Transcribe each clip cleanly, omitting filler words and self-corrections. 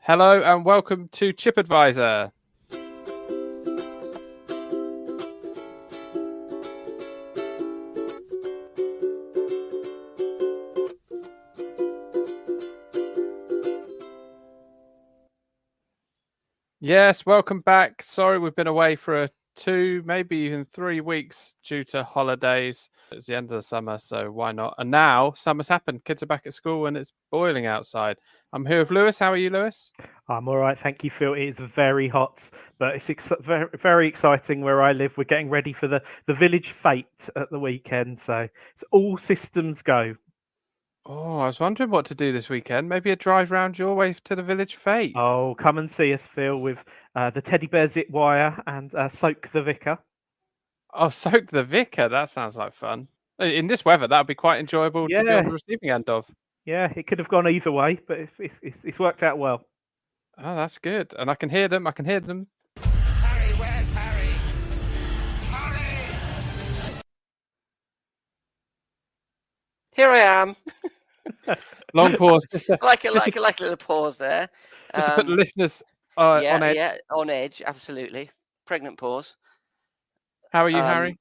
Hello and welcome to Chip Advisor. Yes, welcome back. Sorry, we've been away for 2, maybe even 3 weeks due to holidays. It's the end of the summer, so why not? And now summer's happened. Kids are back at school and it's boiling outside. I'm here with Lewis. How are you, Lewis? I'm all right, thank you, Phil. It is very hot, but it's very, very exciting where I live. We're getting ready for the village fete at the weekend, so it's all systems go. Oh, I was wondering what to do this weekend. Maybe a drive round your way to the village fete. Oh, come and see us, Phil, with the teddy bear zip wire and Soak the Vicar. Oh, soak the vicar. That sounds like fun. In this weather, that would be quite enjoyable to be on the receiving end of. Yeah, it could have gone either way, but it's worked out well. Oh, that's good. And I can hear them. Harry, where's Harry? Harry! Here I am. Long pause. Just to like a little pause there. put the listeners on edge. Yeah, on edge, absolutely. Pregnant pause. How are you, Harry?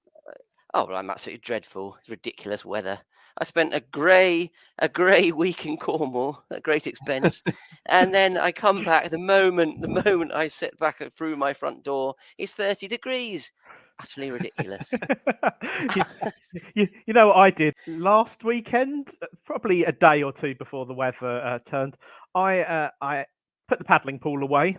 Oh, well, I'm absolutely dreadful. It's ridiculous weather. I spent a grey week in Cornwall at great expense, and then I come back. The moment I sit back through my front door, it's 30 degrees. Utterly ridiculous. you know what I did last weekend? Probably a day or two before the weather turned. I put the paddling pool away.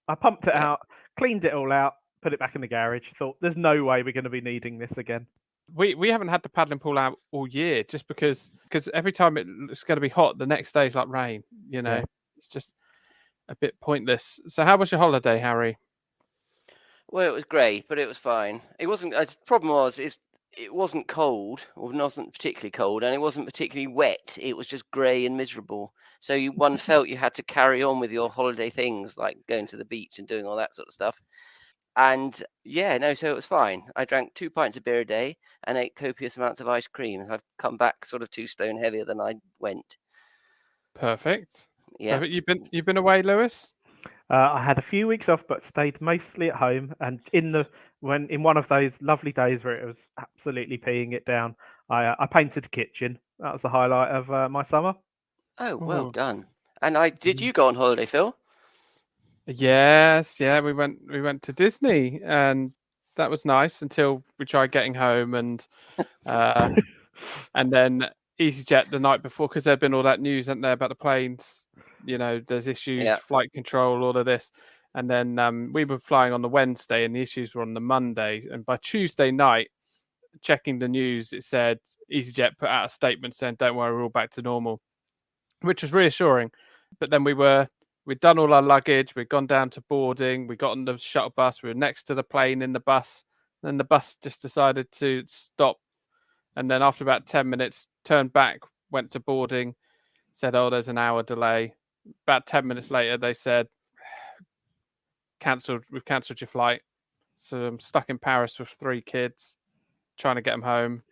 I pumped it out, cleaned it all out, put it back in the garage. Thought there's no way we're going to be needing this again. We haven't had the paddling pool out all year just because every time it's going to be hot, the next day is like rain. You know, It's just a bit pointless. So, how was your holiday, Harry? Well, it was great, but it was fine. It wasn't. The problem was, it wasn't cold, or wasn't particularly cold, and it wasn't particularly wet. It was just grey and miserable. So one felt you had to carry on with your holiday things, like going to the beach and doing all that sort of stuff. And so it was fine. I drank 2 pints of beer a day and ate copious amounts of ice cream. I've come back sort of 2 stone heavier than I went. Perfect. Yeah. Perfect. You've been away, Lewis? I had a few weeks off, but stayed mostly at home. And in one of those lovely days where it was absolutely peeing it down, I painted the kitchen. That was the highlight of my summer. Oh, well done. And did you go on holiday, Phil? Yes, we went to Disney, and that was nice until we tried getting home, and and then EasyJet the night before, because there'd been all that news, hadn't there, about the planes. You know, there's issues, flight control, all of this, and then we were flying on the Wednesday, and the issues were on the Monday, and by Tuesday night, checking the news, it said EasyJet put out a statement saying, "Don't worry, we're all back to normal," which was reassuring. But then we'd done all our luggage. We'd gone down to boarding. We got on the shuttle bus. We were next to the plane in the bus. Then the bus just decided to stop. And then after about 10 minutes, turned back, went to boarding, said, "Oh, there's an hour delay." About 10 minutes later, they said, "We've cancelled your flight." So I'm stuck in Paris with 3 kids, trying to get them home.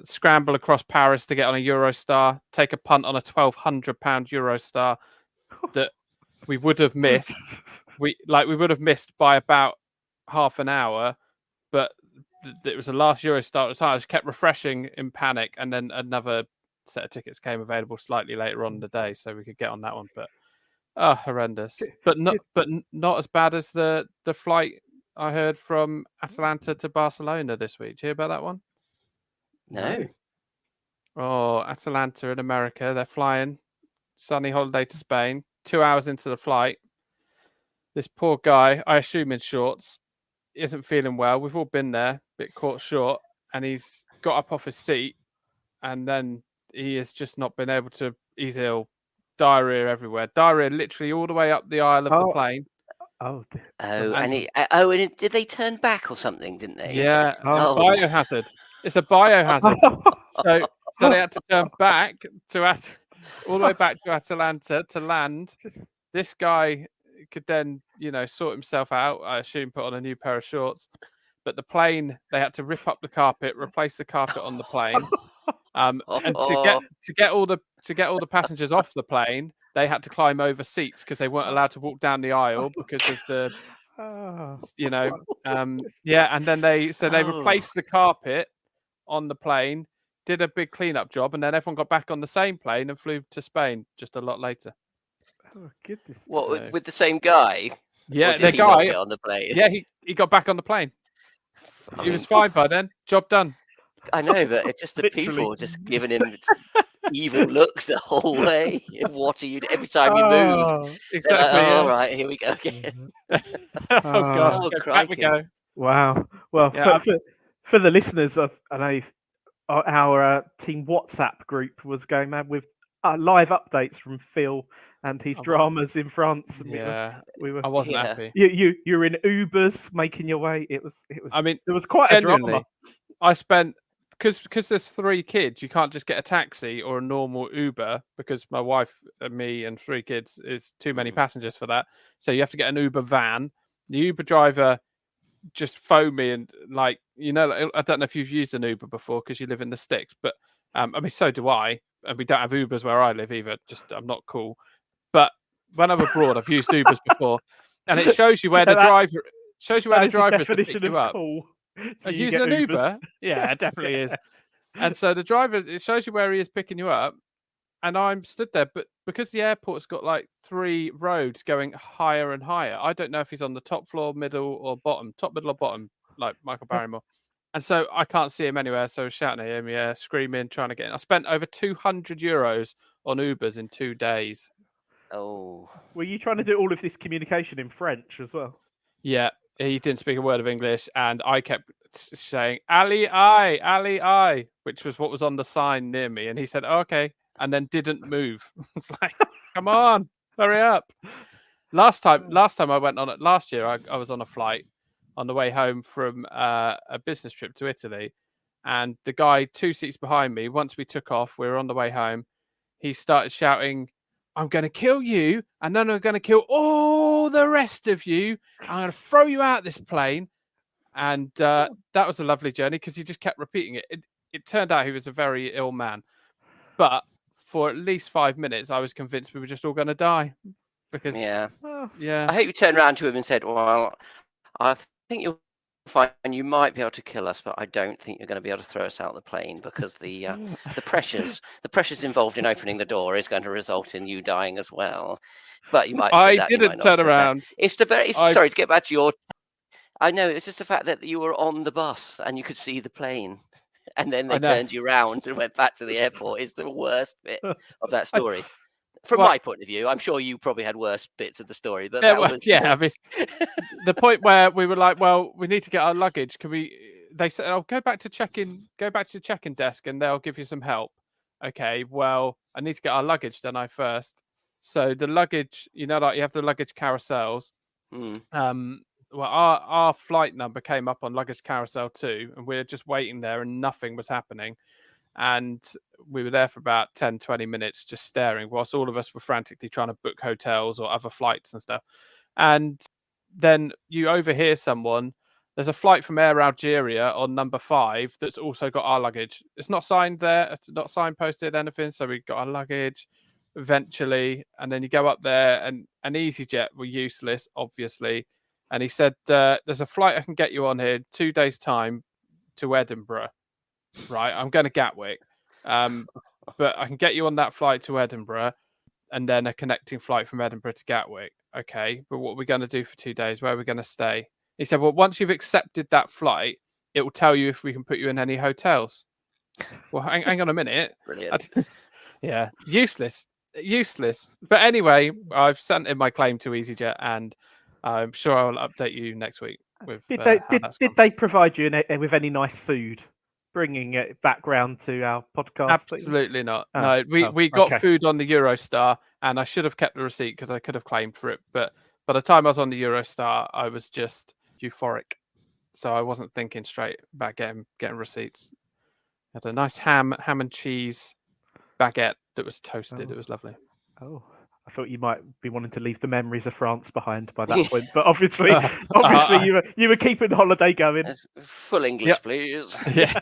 Scramble across Paris to get on a Eurostar, take a punt on a £1,200 Eurostar that we would have missed. We would have missed by about half an hour, but it was the last Eurostar at the time. I just kept refreshing in panic, and then another set of tickets came available slightly later on in the day, so we could get on that one. But horrendous. But not as bad as the flight I heard from Atlanta to Barcelona this week. Did you hear about that one? No. Oh, Atlanta in America. They're flying sunny holiday to Spain. 2 hours into the flight, this poor guy, I assume in shorts, isn't feeling well. We've all been there, a bit caught short, and he's got up off his seat, and then he has just not been able to. He's ill, diarrhea everywhere, diarrhea literally all the way up the aisle of the plane. And did they turn back or something? Didn't they? Yeah, biohazard. It's a biohazard. so they had to turn back all the way back to Atlanta to land. This guy could then, sort himself out. I assume put on a new pair of shorts. But the plane, they had to rip up the carpet, replace the carpet on the plane, and to get all the passengers off the plane, they had to climb over seats because they weren't allowed to walk down the aisle because of the, you know, yeah. And then they replaced the carpet on the plane, did a big cleanup job, and then everyone got back on the same plane and flew to Spain just a lot later. Oh, goodness. What, with the same guy? Yeah, Or did the he not guy. get on the plane? Yeah, he got back on the plane. He was fine by then. Job done. I know, but it's just the Literally. people just giving him evil looks the whole way. What are you? Every time you move, Exactly. like, yeah. All right, here we go again. Oh gosh, Oh, back we crikey. go. Wow. Well, Yeah, for the listeners, I know our team WhatsApp group was going mad with live updates from Phil and his Oh, wow. dramas in France. And Yeah, we were. I wasn't Yeah. happy. You were in Ubers making your way. It was. I mean, there was quite a drama. genuinely, I spent because there's 3 kids. You can't just get a taxi or a normal Uber because my wife and me and 3 kids is too many passengers for that. So you have to get an Uber van. The Uber driver just phoned me and I don't know if you've used an Uber before because you live in the sticks, but I mean so do I, and we don't have Ubers where I live either. Just I'm not cool. But when I'm abroad, I've used Ubers before, and it shows you where the driver is to pick you up. Cool. Using an Uber, yeah, it definitely is. And so the driver, it shows you where he is picking you up, and I'm stood there, but because the airport's got like 3 roads going higher and higher, I don't know if he's on the top floor, middle, or bottom, like Michael Barrymore. And so I can't see him anywhere. So I was shouting at him, screaming, trying to get in. I spent over €200 on Ubers in 2 days. Oh. Were you trying to do all of this communication in French as well? Yeah, he didn't speak a word of English, and I kept saying Ali I, which was what was on the sign near me, and he said okay, and then didn't move. It's like, come on, hurry up. Last time I went on it last year, I was on a flight on the way home from a business trip to Italy, and the guy 2 seats behind me, once we took off, we were on the way home, he started shouting, I'm going to kill you, and then I'm going to kill all the rest of you. I'm going to throw you out this plane. And that was a lovely journey because he just kept repeating it. It turned out he was a very ill man. But for at least 5 minutes, I was convinced we were just all going to die. Because, Yeah. yeah. I hope you turned around to him and said, well, I think you'll find you might be able to kill us, but I don't think you're going to be able to throw us out the plane because the pressures involved in opening the door is going to result in you dying as well. But you might have said that, didn't turn around. Sorry, to get back to your... I know, it's just the fact that you were on the bus and you could see the plane and then they turned you around and went back to the airport is the worst bit of that story. From my point of view, I'm sure you probably had worse bits of the story, but I mean, the point where we were like, well, we need to get our luggage. They said, oh, go back to the check-in desk and they'll give you some help. Okay, well, I need to get our luggage done first. So the luggage, like you have the luggage carousels. Well, our flight number came up on luggage carousel 2, and we were just waiting there and nothing was happening. And we were there for about 10-20 minutes just staring whilst all of us were frantically trying to book hotels or other flights and stuff. And then you overhear someone, there's a flight from Air Algeria on number 5 that's also got our luggage. It's not signed there, it's not signposted anything, so we got our luggage eventually. And then you go up there, and EasyJet were useless, obviously. And he said, there's a flight I can get you on here 2 days' time to Edinburgh. Right, I'm going to Gatwick, but I can get you on that flight to Edinburgh and then a connecting flight from Edinburgh to Gatwick. Okay, but what are we going to do for 2 days? Where are we going to stay? He said, well, once you've accepted that flight, it will tell you if we can put you in any hotels. Well, hang on a minute. Brilliant. Yeah, useless. But anyway, I've sent in my claim to EasyJet, and I'm sure I'll update you next week. With Did they provide you with any nice food? Bringing it back round to our podcast. Absolutely not. No, we got food on the Eurostar, and I should have kept the receipt because I could have claimed for it. But by the time I was on the Eurostar, I was just euphoric, so I wasn't thinking straight about getting receipts. I had a nice ham and cheese baguette that was toasted. It was lovely. Oh, I thought you might be wanting to leave the memories of France behind by that point, but obviously, you were keeping the holiday going. Full English, please. Yeah.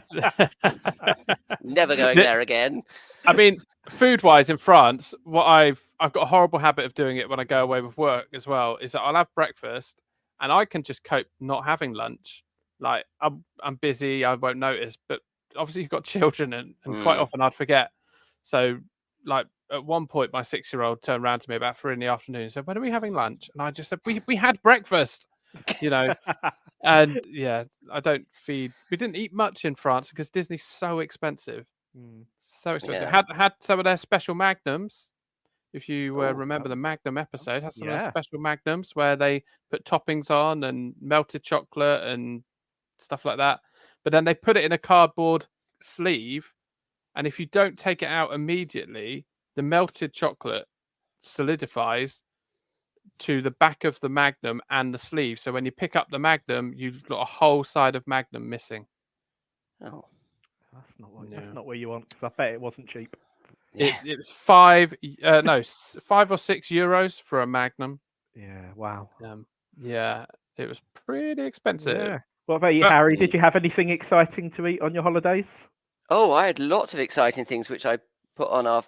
Never going there again. I mean, food-wise in France, what I've I've got a horrible habit of doing it when I go away with work as well. Is that I'll have breakfast and I can just cope not having lunch. Like I'm busy, I won't notice. But obviously you've got children, and quite often I'd forget. So like at one point, my 6-year-old turned around to me about 3 PM and said, "When are we having lunch?" And I just said, "We had breakfast," you know. And yeah, I don't feed. We didn't eat much in France because Disney's so expensive. So expensive. Yeah. Had some of their special magnums. If you Oh, remember the Magnum episode, had some of Yeah. their special magnums where they put toppings on and melted chocolate and stuff like that. But then they put it in a cardboard sleeve, and if you don't take it out immediately, the melted chocolate solidifies to the back of the Magnum and the sleeve. So when you pick up the Magnum, you've got a whole side of Magnum missing. Oh. That's not what No. that's not where you want, because I bet it wasn't cheap. It was 5 or 6 euros for a Magnum. Yeah, wow. Yeah, it was pretty expensive. Yeah. What about you, But- Harry? Did you have anything exciting to eat on your holidays? Oh, I had lots of exciting things which I put on our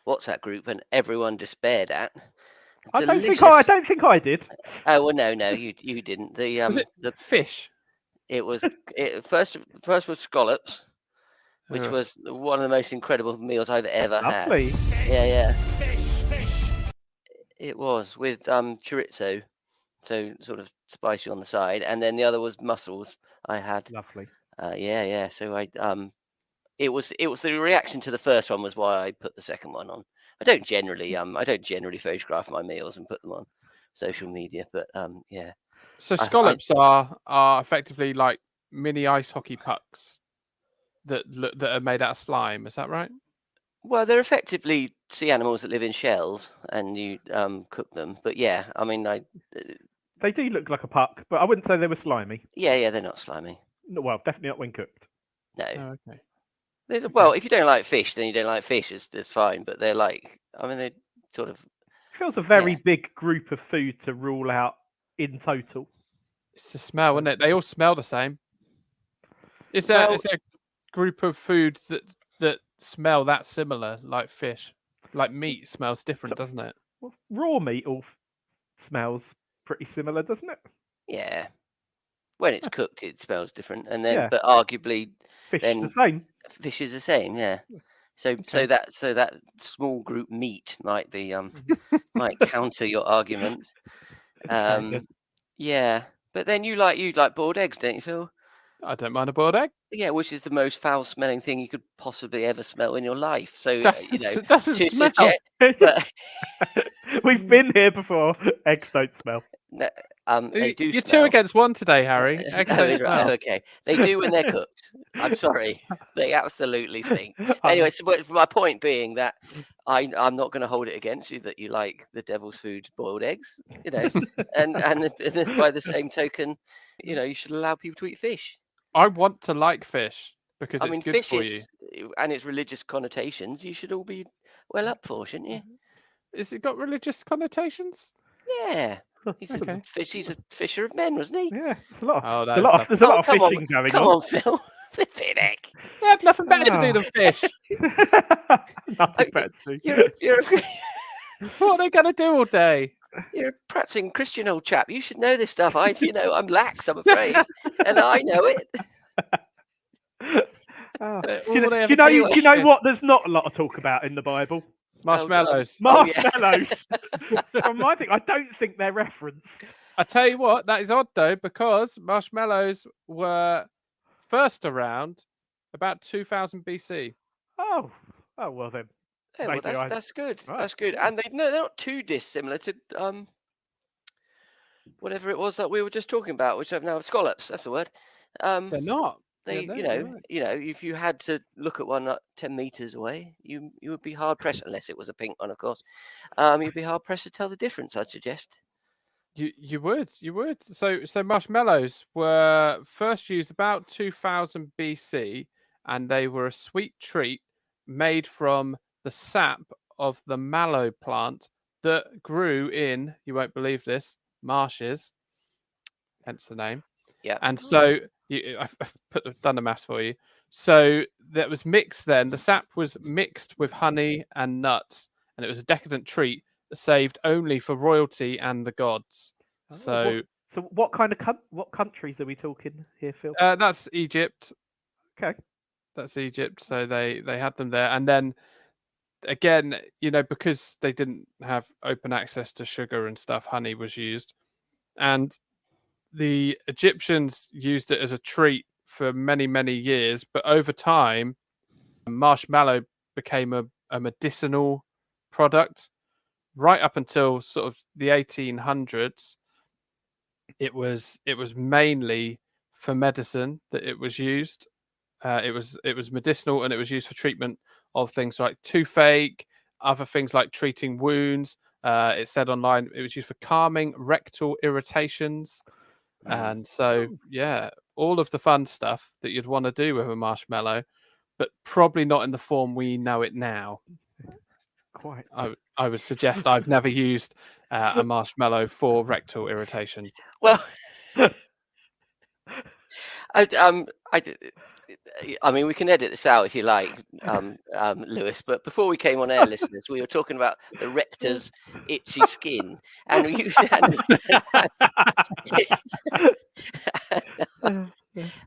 WhatsApp group and everyone despaired at. I don't Delicious. think I did. Oh well, no, you didn't. Was it The fish? it was first was scallops, which Ugh. was one of the most incredible meals I've ever had. Lovely. Yeah. Fish. It was with chorizo, so sort of spicy on the side, and then the other was mussels. I had. Lovely. Yeah. So it was the reaction to the first one was why I put the second one on. I don't generally photograph my meals and put them on social media, but yeah. So I- scallops are effectively like mini ice hockey pucks that are made out of slime. Is that right? Well, they're effectively sea animals that live in shells, and you cook them. But yeah, I mean, They do look like a puck, but I wouldn't say they were slimy. yeah, they're not slimy. No, well, definitely not when cooked. No. Oh, okay. Well, if you don't like fish, then you don't like fish. It's fine. But they're like, I mean, they sort of. It feels a very Yeah. big group of food to rule out in total. It's the smell, isn't it? They all smell the same. Is there Well- is there a group of foods that smell that similar, like fish? Like meat smells different, doesn't it? Well, raw meat all smells pretty similar, doesn't it? Yeah. When it's cooked, it smells different, and then, Yeah. but arguably, Fish Then- the same. fish is the same. Yeah. So Okay. that small group meat might be might counter your argument. Okay. Yeah. But then you like boiled eggs, don't you, Phil? I don't mind a boiled egg. Yeah, which is the most foul-smelling thing you could possibly ever smell in your life. So Doesn't doesn't to smell. suggest- but We've been here before. Eggs don't smell. no, they do. You're smell. 2 against 1 today, Harry. Eggs Oh, don't right, smell. okay, they do when they're cooked. I'm sorry, they absolutely stink. Um, Anyway, so but my point being that I'm not going to hold it against you that you like the devil's food, boiled eggs, and by the same token, you should allow people to eat fish. I want to like fish because I it's mean, good fish for is, you. and its religious connotations. You should all be well up for, shouldn't you? Is it got religious connotations? Yeah. He's Okay. he's a fisher of men, wasn't he? Yeah, it's a lot. Oh, There's that a is lot of, lovely. there's a lot Oh, of come on, fishing going Come on. on, Phil. Flipping heck. They had nothing better to do than fish. Nothing better to do. You're What are they going to do all day? you're a practicing Christian old chap. You should know this stuff. I'm lax, I'm afraid, and I know it. Oh. All Do you know, they do you ever know, do do you know is what there's not a lot of talk about in the Bible? marshmallows. Oh, yeah. Marshmallows. From my thing, I don't think they're referenced. I tell you what, that is odd though, because marshmallows were first around about 2000 BC. Oh, well then. Yeah, well, Maybe that's good. Right. That's good. And they're not too dissimilar to whatever it was that we were just talking about, which I've now scallops. That's the word. They're not. They, Yeah, you you're know, right. if you had to look at one 10 meters away, you would be hard pressed, unless it was a pink one, of course. You'd be hard pressed to tell the difference, I'd suggest. You would. So marshmallows were first used about 2000 BC, and they were a sweet treat made from the sap of the mallow plant that grew in, you won't believe this, marshes, hence the name. Yeah. And so I've done the maths for you. So that was mixed then. The sap was mixed with honey and nuts, and it was a decadent treat saved only for royalty and the gods. Oh, So what kind of what countries are we talking here, Phil? that's Egypt. Okay. That's Egypt. So they had them there, and then again, because they didn't have open access to sugar and stuff, honey was used, and the Egyptians used it as a treat for many, many years. But over time, marshmallow became a medicinal product. Right up until sort of the 1800s, it was mainly for medicine that it was used. It was medicinal, and it was used for treatment of things like toothache, other things like treating wounds. It said online it was used for calming rectal irritations, and so all of the fun stuff that you'd want to do with a marshmallow, but probably not in the form we know it now. Quite. I would suggest I've never used a marshmallow for rectal irritation. Well, I mean, we can edit this out if you like, Lewis. But before we came on air, listeners, we were talking about the rector's itchy skin, and we used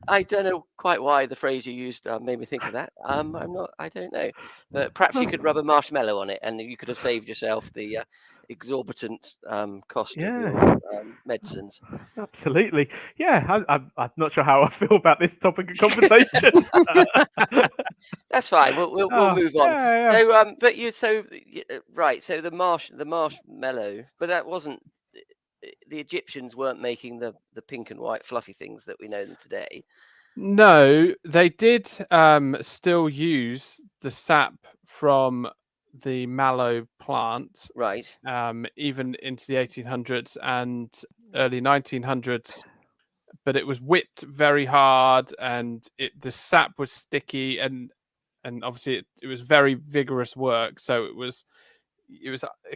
I don't know quite why the phrase you used made me think of that. I don't know, but perhaps you could rub a marshmallow on it, and you could have saved yourself the exorbitant cost of your medicines. Absolutely. Yeah, I'm not sure how I feel about this topic of conversation. That's fine. We'll move on. Yeah. So, right. So the marshmallow, but that wasn't. The Egyptians weren't making the pink and white fluffy things that we know them today. No, they did still use the sap from the mallow plant, Right. even into the 1800s and early 1900s. But it was whipped very hard, and the sap was sticky, and obviously it was very vigorous work. So it was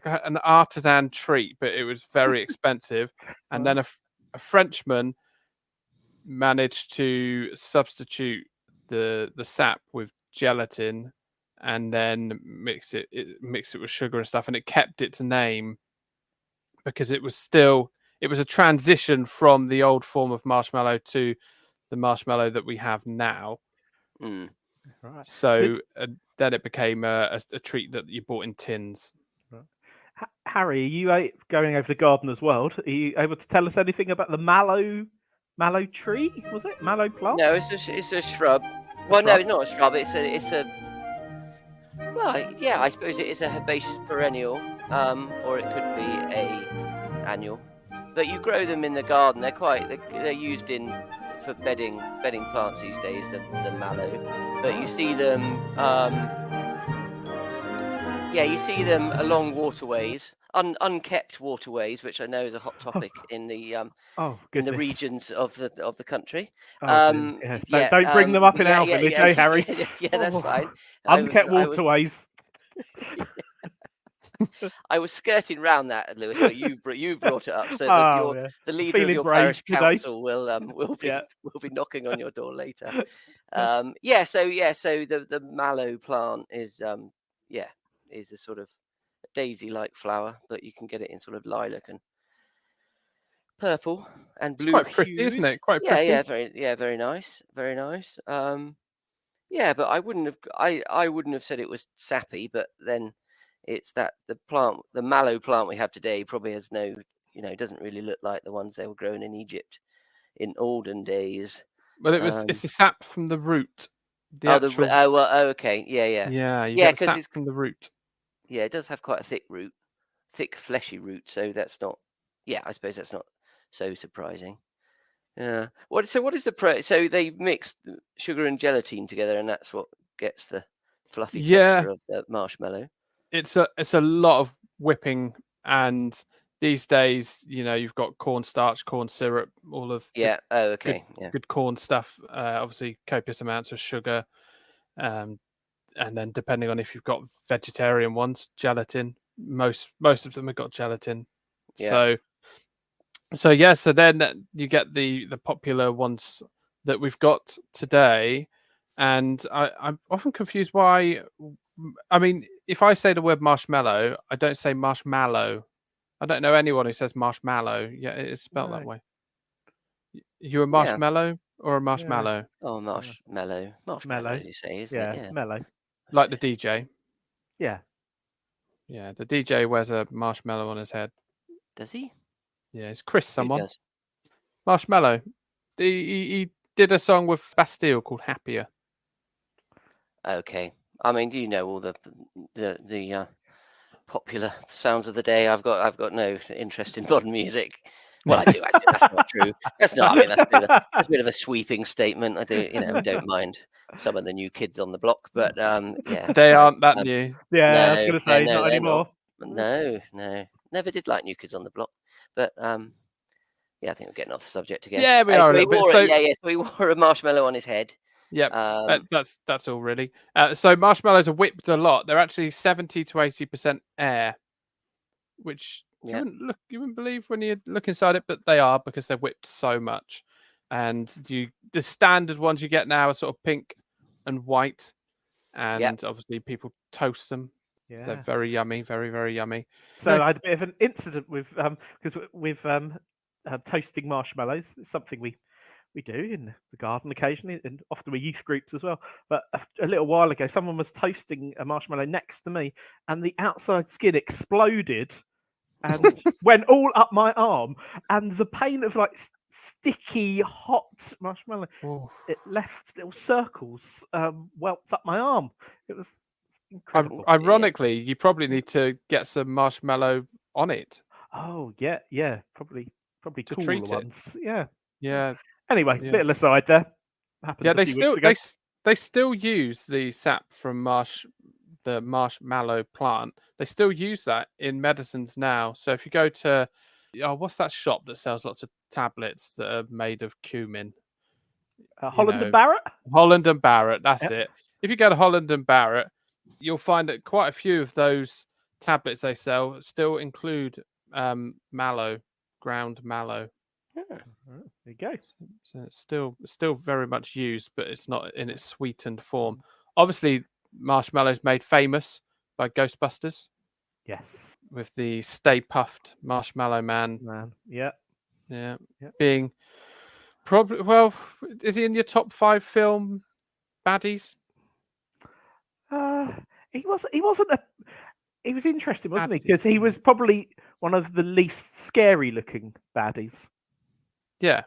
an artisan treat, but it was very expensive. And then a Frenchman managed to substitute the sap with gelatin, and then mix it with sugar and stuff, and it kept its name because it was a transition from the old form of marshmallow to the marshmallow that we have now. Mm. Right. So then it became a treat that you bought in tins. Right. Harry, are you going over the gardener's world? Are you able to tell us anything about the mallow tree? Was it mallow plant? No, it's a shrub. Well, no, it's not a shrub. It's a. Well, yeah, I suppose it is a herbaceous perennial, or it could be a annual. But you grow them in the garden. They're used for bedding plants these days. The mallow, but you see them. You see them along waterways, unkept waterways, which I know is a hot topic in the in the regions of the country. Don't bring them up in our village, Harry? Yeah, that's fine. Unkept waterways. I was skirting round that, Lewis, but you brought it up, so the leader of your parish council will be knocking on your door later. So the mallow plant is is a sort of daisy-like flower, but you can get it in sort of lilac and purple and blue. It's quite pretty, isn't it? Quite pretty. Very nice, very nice. But I wouldn't have said it was sappy, but then it's that the mallow plant we have today probably has no, it doesn't really look like the ones they were grown in Egypt in olden days. Well, it's the sap from the root. Okay, yeah, you get the sap from the root. Yeah, it does have quite a thick fleshy root, so that's not. Yeah, I suppose that's not so surprising. Yeah. What is the so they mix sugar and gelatin together, and that's what gets the fluffy texture of the marshmallow. It's a lot of whipping, and these days, you've got cornstarch, corn syrup, all of good corn stuff. Obviously, copious amounts of sugar, and then depending on if you've got vegetarian ones, gelatin. Most of them have got gelatin. Yeah. So then you get the popular ones that we've got today, and I'm often confused why I mean, if I say the word marshmallow, I don't say marshmallow. I don't know anyone who says marshmallow. Yeah, it is spelled that No. way. You a Yeah. marshmallow or a marshmallow? Oh, marshmallow. Marshmallow, Mellow. you say, isn't Yeah, it? it's Yeah. mellow. Like the DJ. Yeah. Yeah, the DJ wears a marshmallow on his head. Does he? Yeah, it's Chris Who someone. does? Marshmallow. He did a song with Bastille called Happier. Okay. I mean, you know all the popular sounds of the day. I've got no interest in modern music. Well, I do actually. That's not true. That's not. I mean, that's a bit of a sweeping statement. I do, don't mind some of the new kids on the block, but yeah, They no, aren't that new. Yeah, I was no, going to say, no, not they're anymore. not. No, never did like New Kids on the Block, but yeah, I think we're getting off the subject again. Yeah, we are a So he little bit. wore So it, so he wore a marshmallow on his head. yeah, Um, that's all really. So marshmallows are whipped a lot. They're actually 70 to 80% air, which Yeah. you wouldn't believe when you look inside it, but they are because they're whipped so much. And the standard ones you get now are sort of pink and white, and obviously people toast them. Yeah. They're very yummy, very very yummy. So I had a bit of an incident with toasting marshmallows. It's something we do in the garden occasionally, and often with youth groups as well. But a little while ago, someone was toasting a marshmallow next to me, and the outside skin exploded and went all up my arm, and the pain of like sticky hot marshmallow, Ooh. it left little circles welts up my arm. It was incredible. Ironically, you probably need to get some marshmallow on it. Oh yeah, probably To cooler treat it. ones. Yeah. Yeah. Anyway, Yeah. little aside there. Happened Yeah, a few weeks ago. they still use the sap from the marshmallow plant. They still use that in medicines now. So if you go to what's that shop that sells lots of tablets that are made of cumin? Holland and Barrett. Holland and Barrett, that's Yep. it. If you go to Holland and Barrett, you'll find that quite a few of those tablets they sell still include mallow, ground mallow. There you go. So it's still very much used, but it's not in its sweetened form. Obviously, marshmallows made famous by Ghostbusters Yes. with the Stay Puffed Marshmallow Man. Yeah. Being probably is he in your top 5 film baddies? He wasn't a. He was interesting, wasn't he? Baddie. Because he was probably one of the least scary looking baddies. Yeah.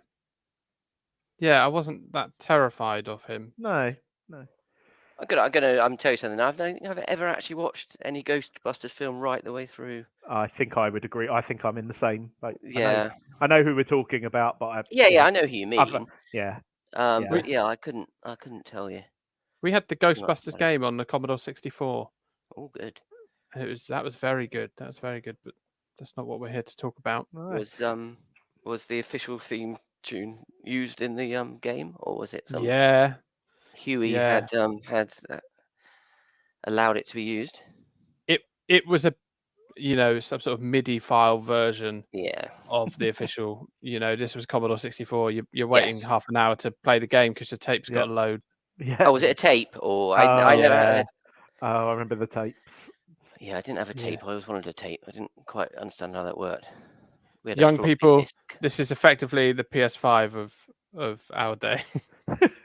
Yeah, I wasn't that terrified of him. No. I'm gonna tell you something. I don't think I've ever actually watched any Ghostbusters film right the way through. I think I would agree. I think I'm in the same boat. Yeah. I know who we're talking about, but I know who you mean. yeah. But yeah, I couldn't tell you. We had the Ghostbusters Right. game on the Commodore 64. Oh, good. And that was very good. That was very good, but that's not what we're here to talk about. No. Was the official theme tune used in the game, or was it some? Yeah. Huey had allowed it to be used. It was a some sort of MIDI file version of the official. This was Commodore 64. You're waiting half an hour to play the game because the tape's got to load. Yeah. Oh, was it a tape? Or I never had. Oh, I remember the tapes. Yeah, I didn't have a tape. I always wanted a tape. I didn't quite understand how that worked. We had Young floppy people, disk. this is effectively the PS5 of our day.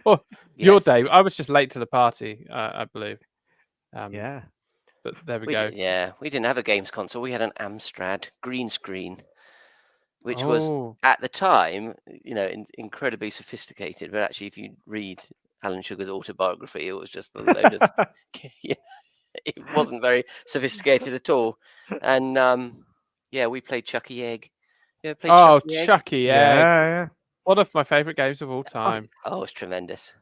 Or your day. I was just late to the party, I believe. Yeah. But there we go. We didn't have a games console. We had an Amstrad green screen, which was at the time, incredibly sophisticated. But actually, if you read Alan Sugar's autobiography, it was just a load of. It wasn't very sophisticated at all. And we played Chucky Egg. Chucky Egg. Yeah. One of my favourite games of all time. Oh, it's tremendous.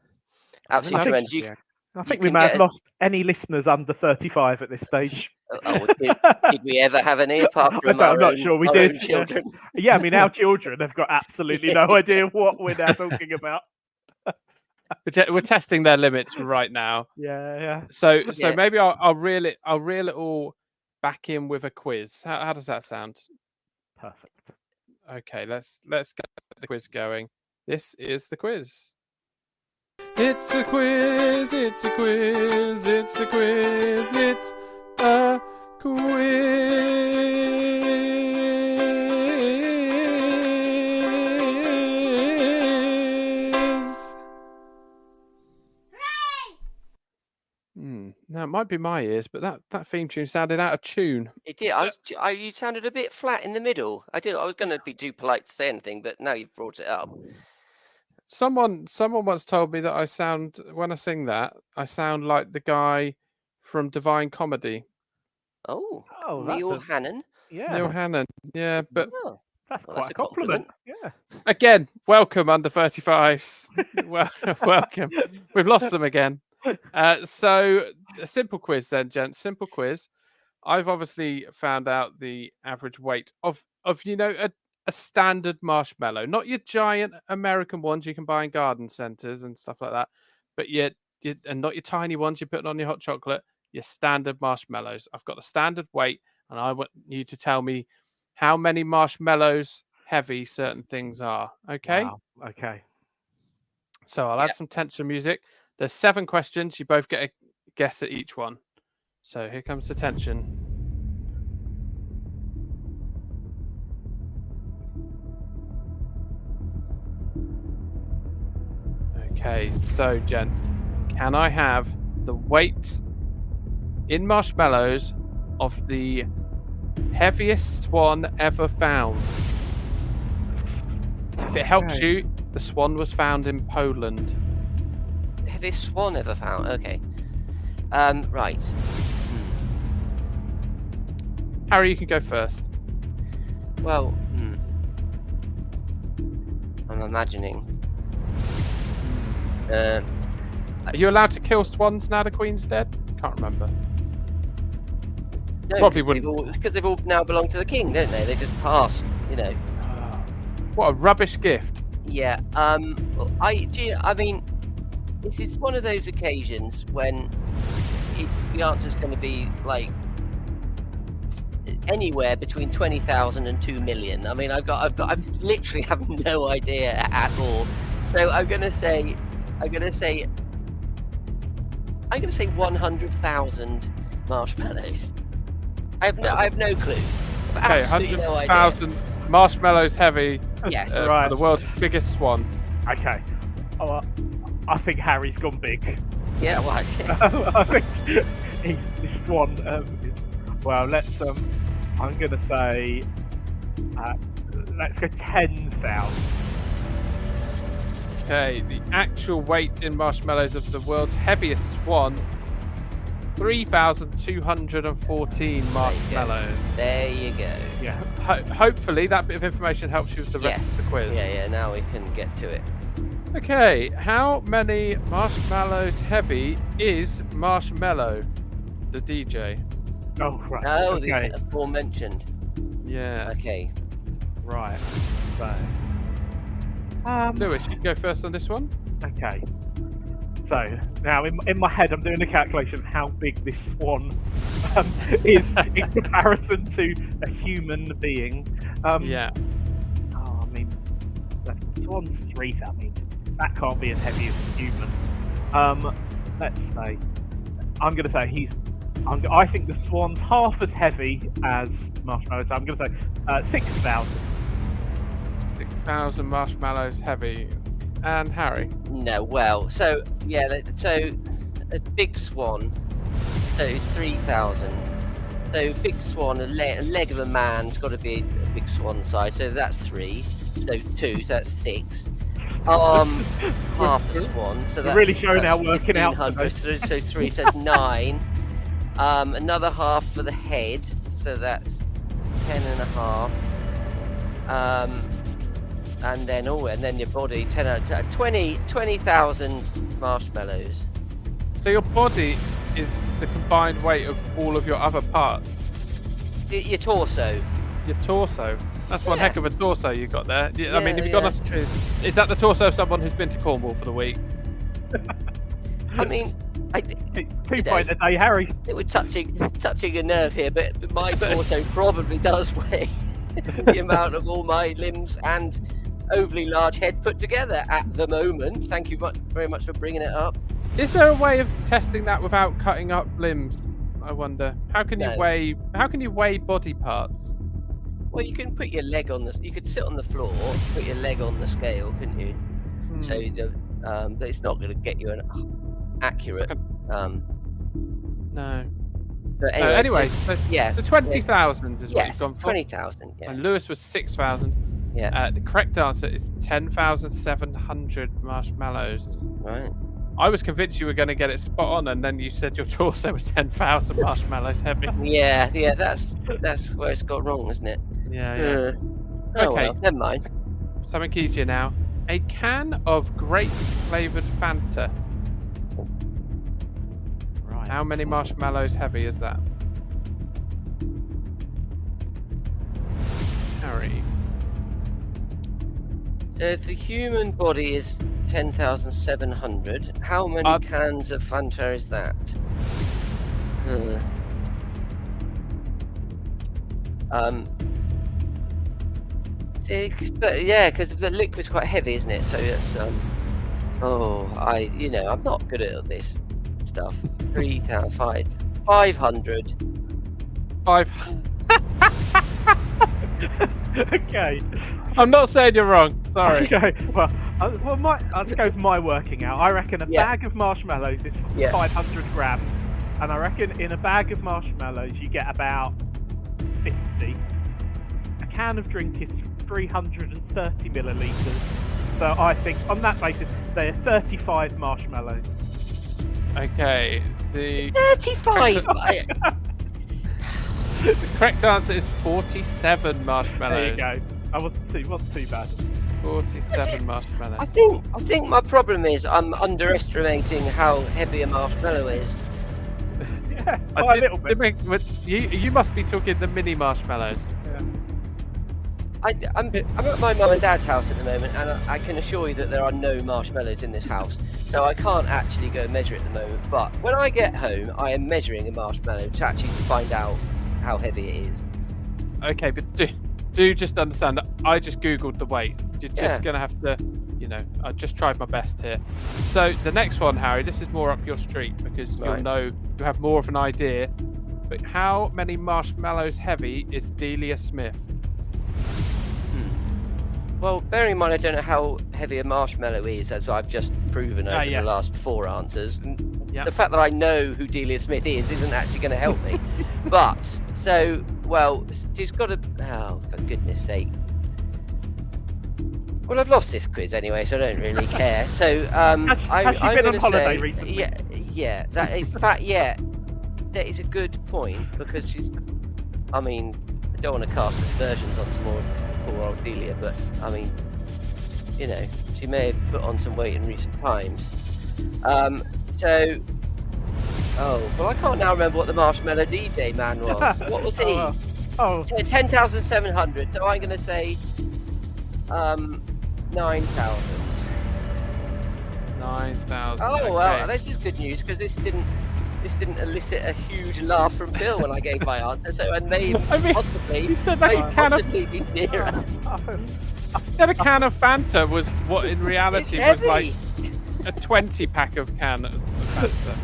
Absolutely tremendous. I think we may have lost any listeners under 35 at this stage. Did we ever have any apart from I'm not sure we did. Children? Yeah, I mean, our children have got absolutely no idea what we're now talking about. We're testing their limits right now. Yeah. So maybe I'll reel it all back in with a quiz. How does that sound? Perfect. Okay, let's get the quiz going. This is the quiz. It's a quiz, it's a quiz, it's a quiz, it's a quiz. Now it might be my ears, but that theme tune sounded out of tune. It did. You sounded a bit flat in the middle. I was going to be too polite to say anything, but now you've brought it up. Someone once told me that when I sing that, I sound like the guy from Divine Comedy. Oh, that's Neil Hannon. Yeah, Neil Hannon. Yeah, but Oh, that's well, quite that's a a compliment. Yeah. again, welcome under 35s. Welcome. We've lost them again. So a simple quiz then, gents. Simple quiz. I've obviously found out the average weight of a standard marshmallow, not your giant American ones you can buy in garden centres and stuff like that, but and not your tiny ones you're putting on your hot chocolate. Your standard marshmallows. I've got the standard weight, and I want you to tell me how many marshmallows heavy certain things are. Okay. Wow. Okay. So I'll add some tension music. There's 7 questions. You both get a guess at each one. So here comes the tension. Okay, so gents, can I have the weight in marshmallows of the heaviest swan ever found? If it helps you, the swan was found in Poland. Heaviest swan ever found. Okay. Right. Harry, you can go first. Well, I'm imagining. Are you allowed to kill swans now the Queen's dead? Can't remember. No, Probably wouldn't. Because they've all now belong to the king, don't they? They just pass, What a rubbish gift. Yeah. I mean, this is one of those occasions when the answer's going to be like anywhere between 20,000 and 2 million. I mean, I literally have no idea at all. So I'm gonna say 100,000 marshmallows. I have no clue. Okay, 100,000 marshmallows heavy. Yes. For the world's biggest swan. Okay. Oh, I think Harry's gone big. Yeah. Well. I think this swan is, well, let's I'm gonna say let's go 10,000. Okay, the actual weight in marshmallows of the world's heaviest swan, 3,214 marshmallows. There you go. Yeah. Hopefully that bit of information helps you with the rest of the quiz. Yeah, now we can get to it. Okay, how many marshmallows heavy is Marshmallow, the DJ? Oh, right. Oh, okay. the aforementioned. Yeah. Okay. Right. So. Lewis, you go first on this one. Okay. So now in my head, I'm doing a calculation of how big this swan is in comparison to a human being. Yeah. Oh, I mean, the swan's 3,000. I mean, that can't be as heavy as a human. Let's say, I'm going to say I think the swan's half as heavy as marshmallows. So I'm going to say 6,000. 6,000 marshmallows heavy. And Harry? No, well, so a big swan, so it's 3,000. So big swan, a leg of a man's got to be a big swan size, so that's 3. So 2, so that's 6. Half a swan, so that's really showing our working out. 1,500, so 3, so that's 9. Another half for the head, so that's 10.5. And then your body, 20,000 marshmallows. So your body is the combined weight of all of your other parts. Your torso. Your torso. That's one heck of a torso you got there. I mean, have you that's true. Is that the torso of someone who's been to Cornwall for the week? I mean, 2 points a day, Harry. We're touching a nerve here, but my torso probably does weigh the amount of all my limbs and overly large head put together at the moment. Thank you very much for bringing it up. Is there a way of testing that without cutting up limbs? I wonder. How can you No. weigh body parts? Well, you can put your leg on the. You could sit on the floor, put your leg on the scale, couldn't you? So but it's not going to get you an accurate. No. But Anyway, so, so 20,000 is what you've yes, gone for. 20,000. Yeah. And Lewis was 6,000. Yeah. The correct answer is 10,700 marshmallows. Right. I was convinced you were going to get it spot on, and then you said your torso was 10,000 marshmallows heavy. Yeah. That's where it's got wrong, isn't it? Yeah. Oh, Okay. well, never mind. Something easier now. A can of grape flavoured Fanta. Right. How many marshmallows heavy is that? Harry. So if the human body is 10,700, how many cans of Fanta is that? But yeah, because the liquid's quite heavy, isn't it? So that's I'm not good at this stuff. 3,500. 5. Okay. I'm not saying you're wrong. Sorry. Okay. Well, I'll just go for my working out. I reckon a bag of marshmallows is 500 grams, and I reckon in a bag of marshmallows you get about 50. A can of drink is 330 milliliters. So I think on that basis they are 35 marshmallows. Okay. The 35. the correct answer is 47 marshmallows. There you go. I wasn't too bad. 47 marshmallows. I think my problem is I'm underestimating how heavy a marshmallow is. Yeah, a little bit. You must be talking the mini marshmallows. I'm at my mum and dad's house at the moment, and I can assure you that there are no marshmallows in this house, so I can't actually go measure it at the moment. But when I get home, I am measuring a marshmallow to actually find out how heavy it is. Okay, but do just understand that I just googled the weight. You're just gonna have to, I just tried my best here. So the next one, Harry, this is more up your street because you have more of an idea. But how many marshmallows heavy is Delia Smith? Well, bearing in mind I don't know how heavy a marshmallow is, as I've just proven over the last 4 answers. The fact that I know who Delia Smith is isn't actually going to help me. But, she's got to... Oh, for goodness sake. Well, I've lost this quiz anyway, so I don't really care. So, has she been on holiday recently? Yeah. That is a good point, because she's... I mean, I don't want to cast aspersions onto poor old Delia, but I mean, she may have put on some weight in recent times. I can't now remember what the Marshmallow DJ man was. What was he? 10,700. So I'm going to say 9,000. 9,000. Oh well, this is good news because this didn't elicit a huge laugh from Phil when I gave my answer. So I may possibly be nearer. Then a can of Fanta was what in reality was like a 20 pack of can of Fanta.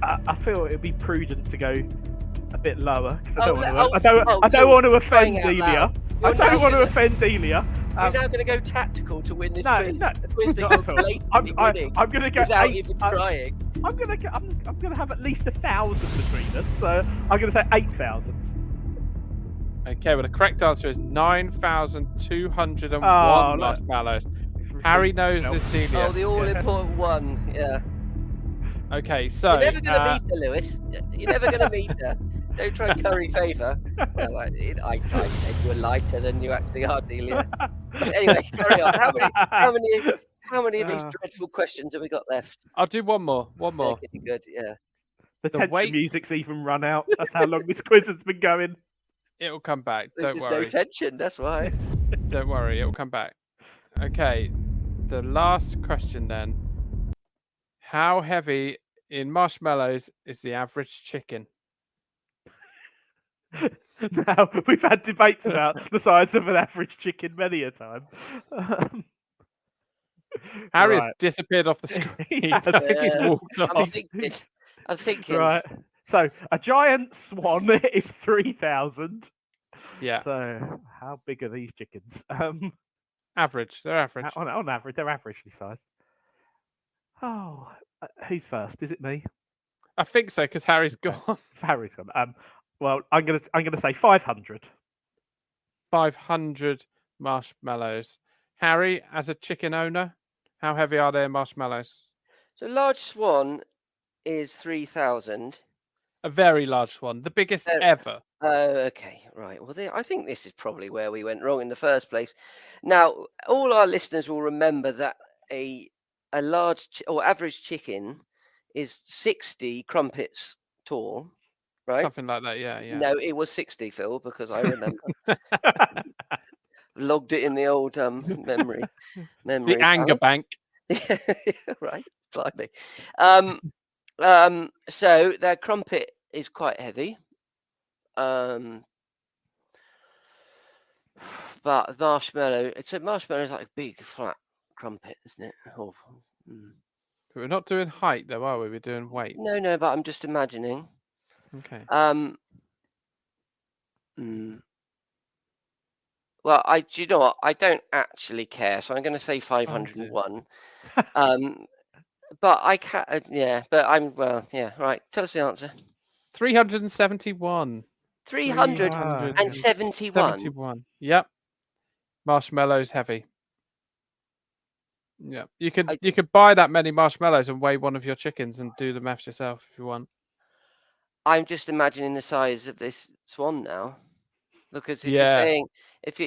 I feel it'd be prudent to go a bit lower because I don't want to offend Delia. I don't want to offend Delia. We're now going to go tactical to win this quiz. No, a quiz that not you're at all. blatantly winning I'm going to get without 8. even trying. I'm going to have at least 1,000 between us. So I'm going to say 8,000. Okay, well the correct answer is 9,201 marshmallows. Harry knows this, Delia. Oh, the all-important one. Yeah. Okay, so you're never going to meet her, Lewis. You're never going to meet her. Don't try and curry favour. Well, I said you were lighter than you actually are, Delia. Anyway, carry on. How many of these dreadful questions have we got left? I'll do one more. Okay, good, yeah. The tension music's even run out. That's how long this quiz has been going. It'll come back. There's Don't worry. no tension. That's why. Don't worry. It'll come back. Okay. The last question then. How heavy in marshmallows is the average chicken? Now, we've had debates about the size of an average chicken many a time. Harry has Right. disappeared off the He screen. has. I think he's walked I'm off. thinking. Right. So a giant swan is 3,000. Yeah, So how big are these chickens? average. They're average. On average, they're averagely sized. Oh, who's first? Is it me? I think so because Harry's gone. Harry's gone. Well, I'm gonna say 500. 500 marshmallows. Harry, as a chicken owner, how heavy are their marshmallows? So large swan is 3,000. A very large one, the biggest They're- ever. Oh, okay, right. Well, I think this is probably where we went wrong in the first place. Now, all our listeners will remember that a large or average chicken is 60 crumpets tall, right? Something like that, yeah. No, it was 60, Phil, because I remember. Logged it in the old memory. The anger bank. Yeah, right, blimey. So their crumpet is quite heavy. But marshmallow is like a big flat crumpet, isn't it? We're not doing height though, are we? We're doing weight. No, but I'm just imagining. Okay. Well, do you know what? I don't actually care, so I'm going to say 501. But I can't. But right. Tell us the answer. 371. 371. Yep. Marshmallows heavy. Yeah. You could buy that many marshmallows and weigh one of your chickens and do the maths yourself if you want. I'm just imagining the size of this swan now, because if you're Yeah. saying if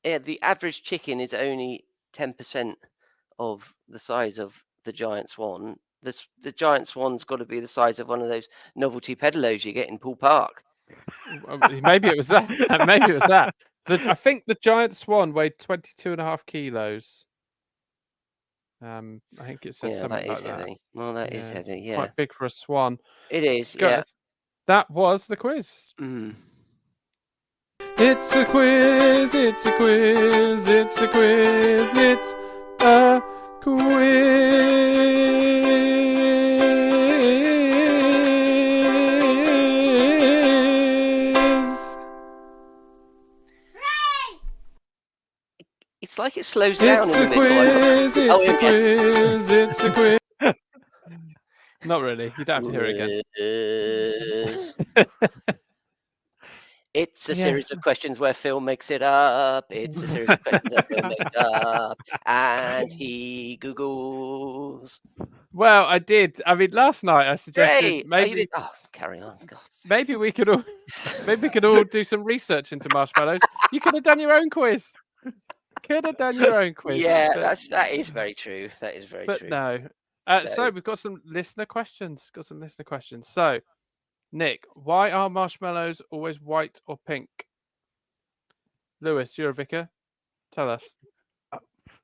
the average chicken is only 10% of the size of the giant swan, the giant swan's got to be the size of one of those novelty pedalos you get in Poole Park. Maybe it was that. Maybe it was that. I think the giant swan weighed 22.5 kilos. I think it said something like that. Heavy. Well, that is It's heavy. Yeah, quite big for a swan. it is. Guys, that was the quiz. Mm. It's a quiz. It's a quiz. It's a quiz. It's a quiz. It's like it slows down It's in a the middle. quiz. It's a yeah. quiz. It's a quiz. Not really. You don't have to hear it again. It's a series of questions where Phil makes it up. It's a series of questions that Phil makes up, and he Googles. Well, I did. I mean, last night I suggested maybe. Carry on. God. Maybe we could all do some research into marshmallows. You could have done your own quiz. Could have done your own quiz. Yeah, that is very true. That is very true. But no. So we've got some listener questions. So, Nick, why are marshmallows always white or pink? Lewis, you're a vicar. Tell us.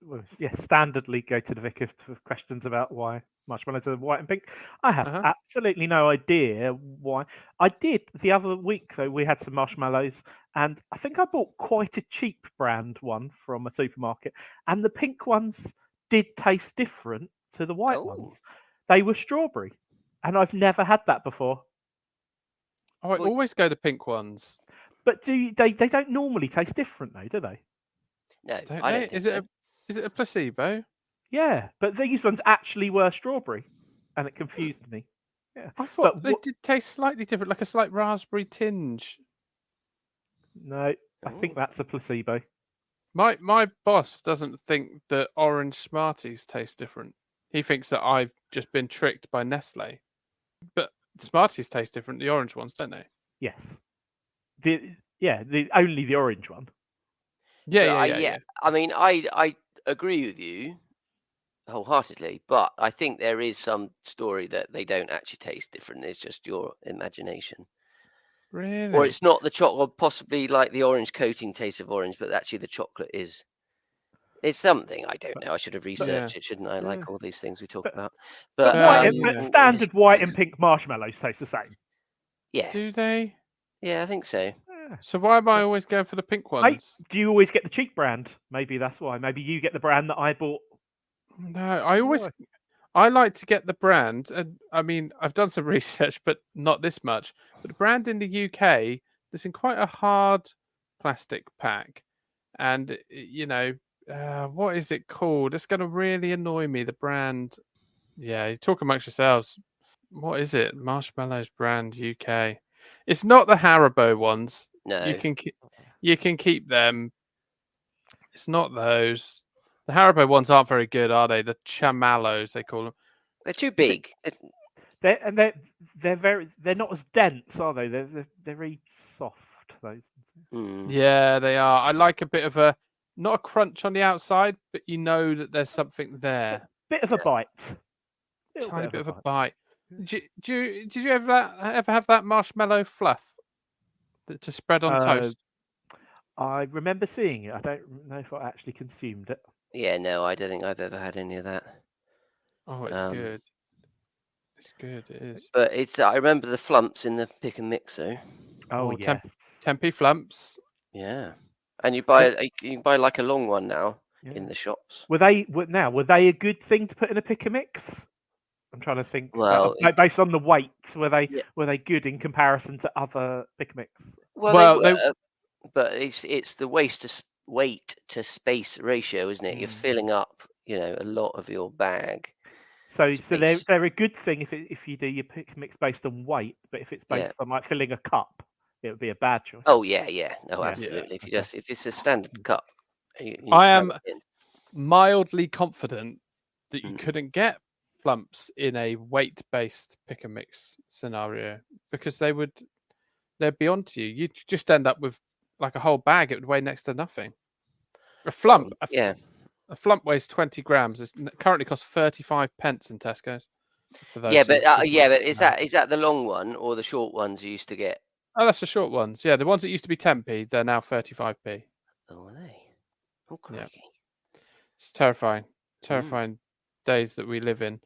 Standardly go to the vicar for questions about why marshmallows are white and pink. I have absolutely no idea why. I did the other week, though. We had some marshmallows, and I think I bought quite a cheap brand one from a supermarket, and the pink ones did taste different to the white ones. They were strawberry, and I've never had that before. Oh, I always go to pink ones. But they don't normally taste different, though, do they? No, I don't. Is it a placebo? Yeah, but these ones actually were strawberry, and it confused me. Yeah, I thought they did taste slightly different, like a slight raspberry tinge. No, I think that's a placebo. My boss doesn't think that orange Smarties taste different. He thinks that I've just been tricked by Nestle. But Smarties taste different, the orange ones, don't they? Yes. Only the orange one. Yeah. I mean, I agree with you wholeheartedly, but I think there is some story that they don't actually taste different. It's just your imagination. Really? Or it's not the chocolate, possibly like the orange coating taste of orange, but actually the chocolate is. It's something I don't know. I should have researched it, shouldn't I? Like all these things we talk about. But standard white and pink marshmallows taste the same. Yeah. Do they? Yeah, I think so. Yeah. So why am I always going for the pink Mate, ones? do you always get the cheap brand? Maybe that's why. Maybe you get the brand that I bought. No, I always Why? I like to get the brand, and I mean I've done some research, but not this much. But the brand in the UK that's in quite a hard plastic pack, and what is it called? It's going to really annoy me. The brand, yeah, you talk amongst yourselves. What is it? Marshmallows brand UK. It's not the Haribo ones. No. You can keep them. It's not those. The Haribo ones aren't very good, are they? The Chamallows, they call them. They're too Is it- big. They're not as dense, are they? They're very soft. Those. Mm. Yeah, they are. I like a bit of not a crunch on the outside, but you know that there's something there. Bit of a bite. Tiny bit of a bite. Did you ever have that marshmallow fluff to spread on toast? I remember seeing it. I don't know if I actually consumed it. Yeah, no, I don't think I've ever had any of that. Oh, it's good. It's good. It is. But I remember the flumps in the pick and mix though. Oh, yes. Tempeh flumps. Yeah, and you can buy like a long one now in the shops. Were they a good thing to put in a pick and mix? I'm trying to think. Well, based on the weight, were they good in comparison to other pick and mix? Well, they were, but it's the weight to space ratio, isn't it? You're filling up, a lot of your bag. So they're a good thing if you do your pick and mix based on weight, but if it's based on like filling a cup, it would be a bad choice. Oh yeah, no, absolutely. Yeah. If it's a standard cup, I am mildly confident that you couldn't get flumps in a weight-based pick and mix scenario because they'd be onto you. You'd just end up with like a whole bag. It would weigh next to nothing. A flump, a flump weighs 20 grams. It currently costs 35 pence in Tesco's. Yeah, but is that the long one or the short ones you used to get? Oh, that's the short ones. Yeah, the ones that used to be 10p, they're now 35p. Oh, are they? Oh, crikey. Yeah. It's terrifying. Terrifying days that we live in.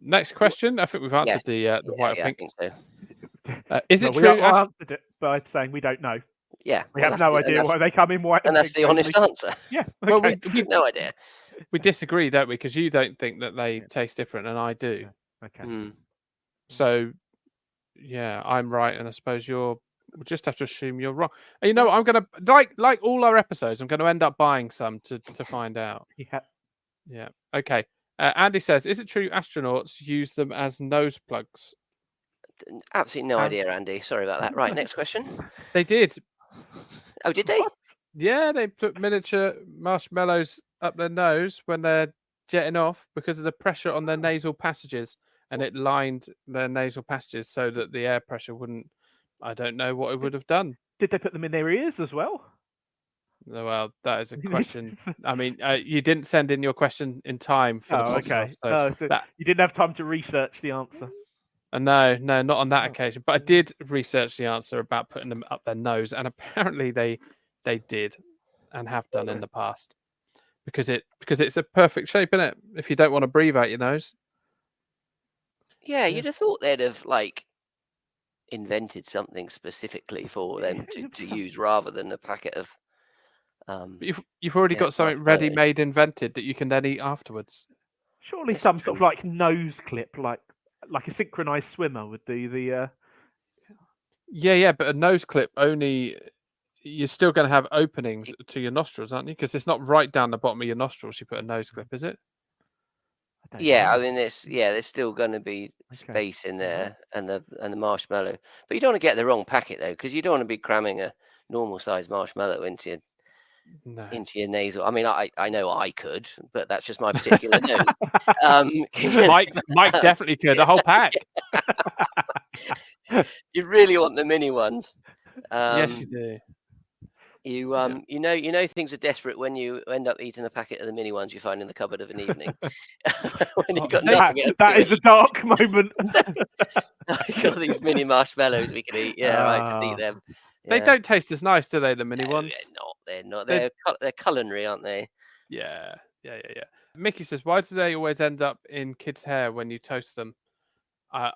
Next question. I think we've answered the white or pink. I think so. Is it We true? answered it by saying we don't know. Yeah, we have no idea why they come in white. And that's the honest answer. Yeah. Okay. Well, we no idea. We disagree, don't we? Because you don't think that they taste different, and I do. Okay. So, yeah, I'm right, and I suppose we'll just have to assume you're wrong. And I'm gonna like all our episodes. I'm going to end up buying some to find out. Yeah. Okay. Andy says, "Is it true astronauts use them as nose plugs?" Absolutely no idea, Andy. Sorry about that. Right, next question. They did. Oh, did they? Yeah, they put miniature marshmallows up their nose when they're jetting off because of the pressure on their nasal passages, and it lined their nasal passages so that the air pressure wouldn't. I don't know what it would have done. Did they put them in their ears as well? Well, that is a question. I mean, you didn't send in your question in time for the podcast. Okay. So you didn't have time to research the answer. No, not on that occasion. But I did research the answer about putting them up their nose, and apparently they did and have done in the past because it's a perfect shape, isn't it? If you don't want to breathe out your nose. Yeah, you'd have thought they'd have invented something specifically for them to use rather than a packet of. You've already got something ready-made invented that you can then eat afterwards. Surely some sort of like nose clip, like a synchronized swimmer would do the. Yeah, but a nose clip only. You're still going to have openings to your nostrils, aren't you? Because it's not right down the bottom of your nostrils. You put a nose clip, is it? I mean, there's still going to be space in there and the marshmallow, but you don't want to get the wrong packet though, because you don't want to be cramming a normal sized marshmallow into your nasal. I mean, I know I could, but that's just my particular nose. Mike definitely could. The whole pack. You really want the mini ones. Yes, you do. You know things are desperate when you end up eating a packet of the mini ones you find in the cupboard of an evening. When you've got nothing. That is a dark moment. I've got these mini marshmallows we can eat. Yeah, right, just eat them. Yeah. They don't taste as nice, do they? The mini ones? They're not. They're culinary, aren't they? Yeah. Mickey says, "Why do they always end up in kids' hair when you toast them?" Well,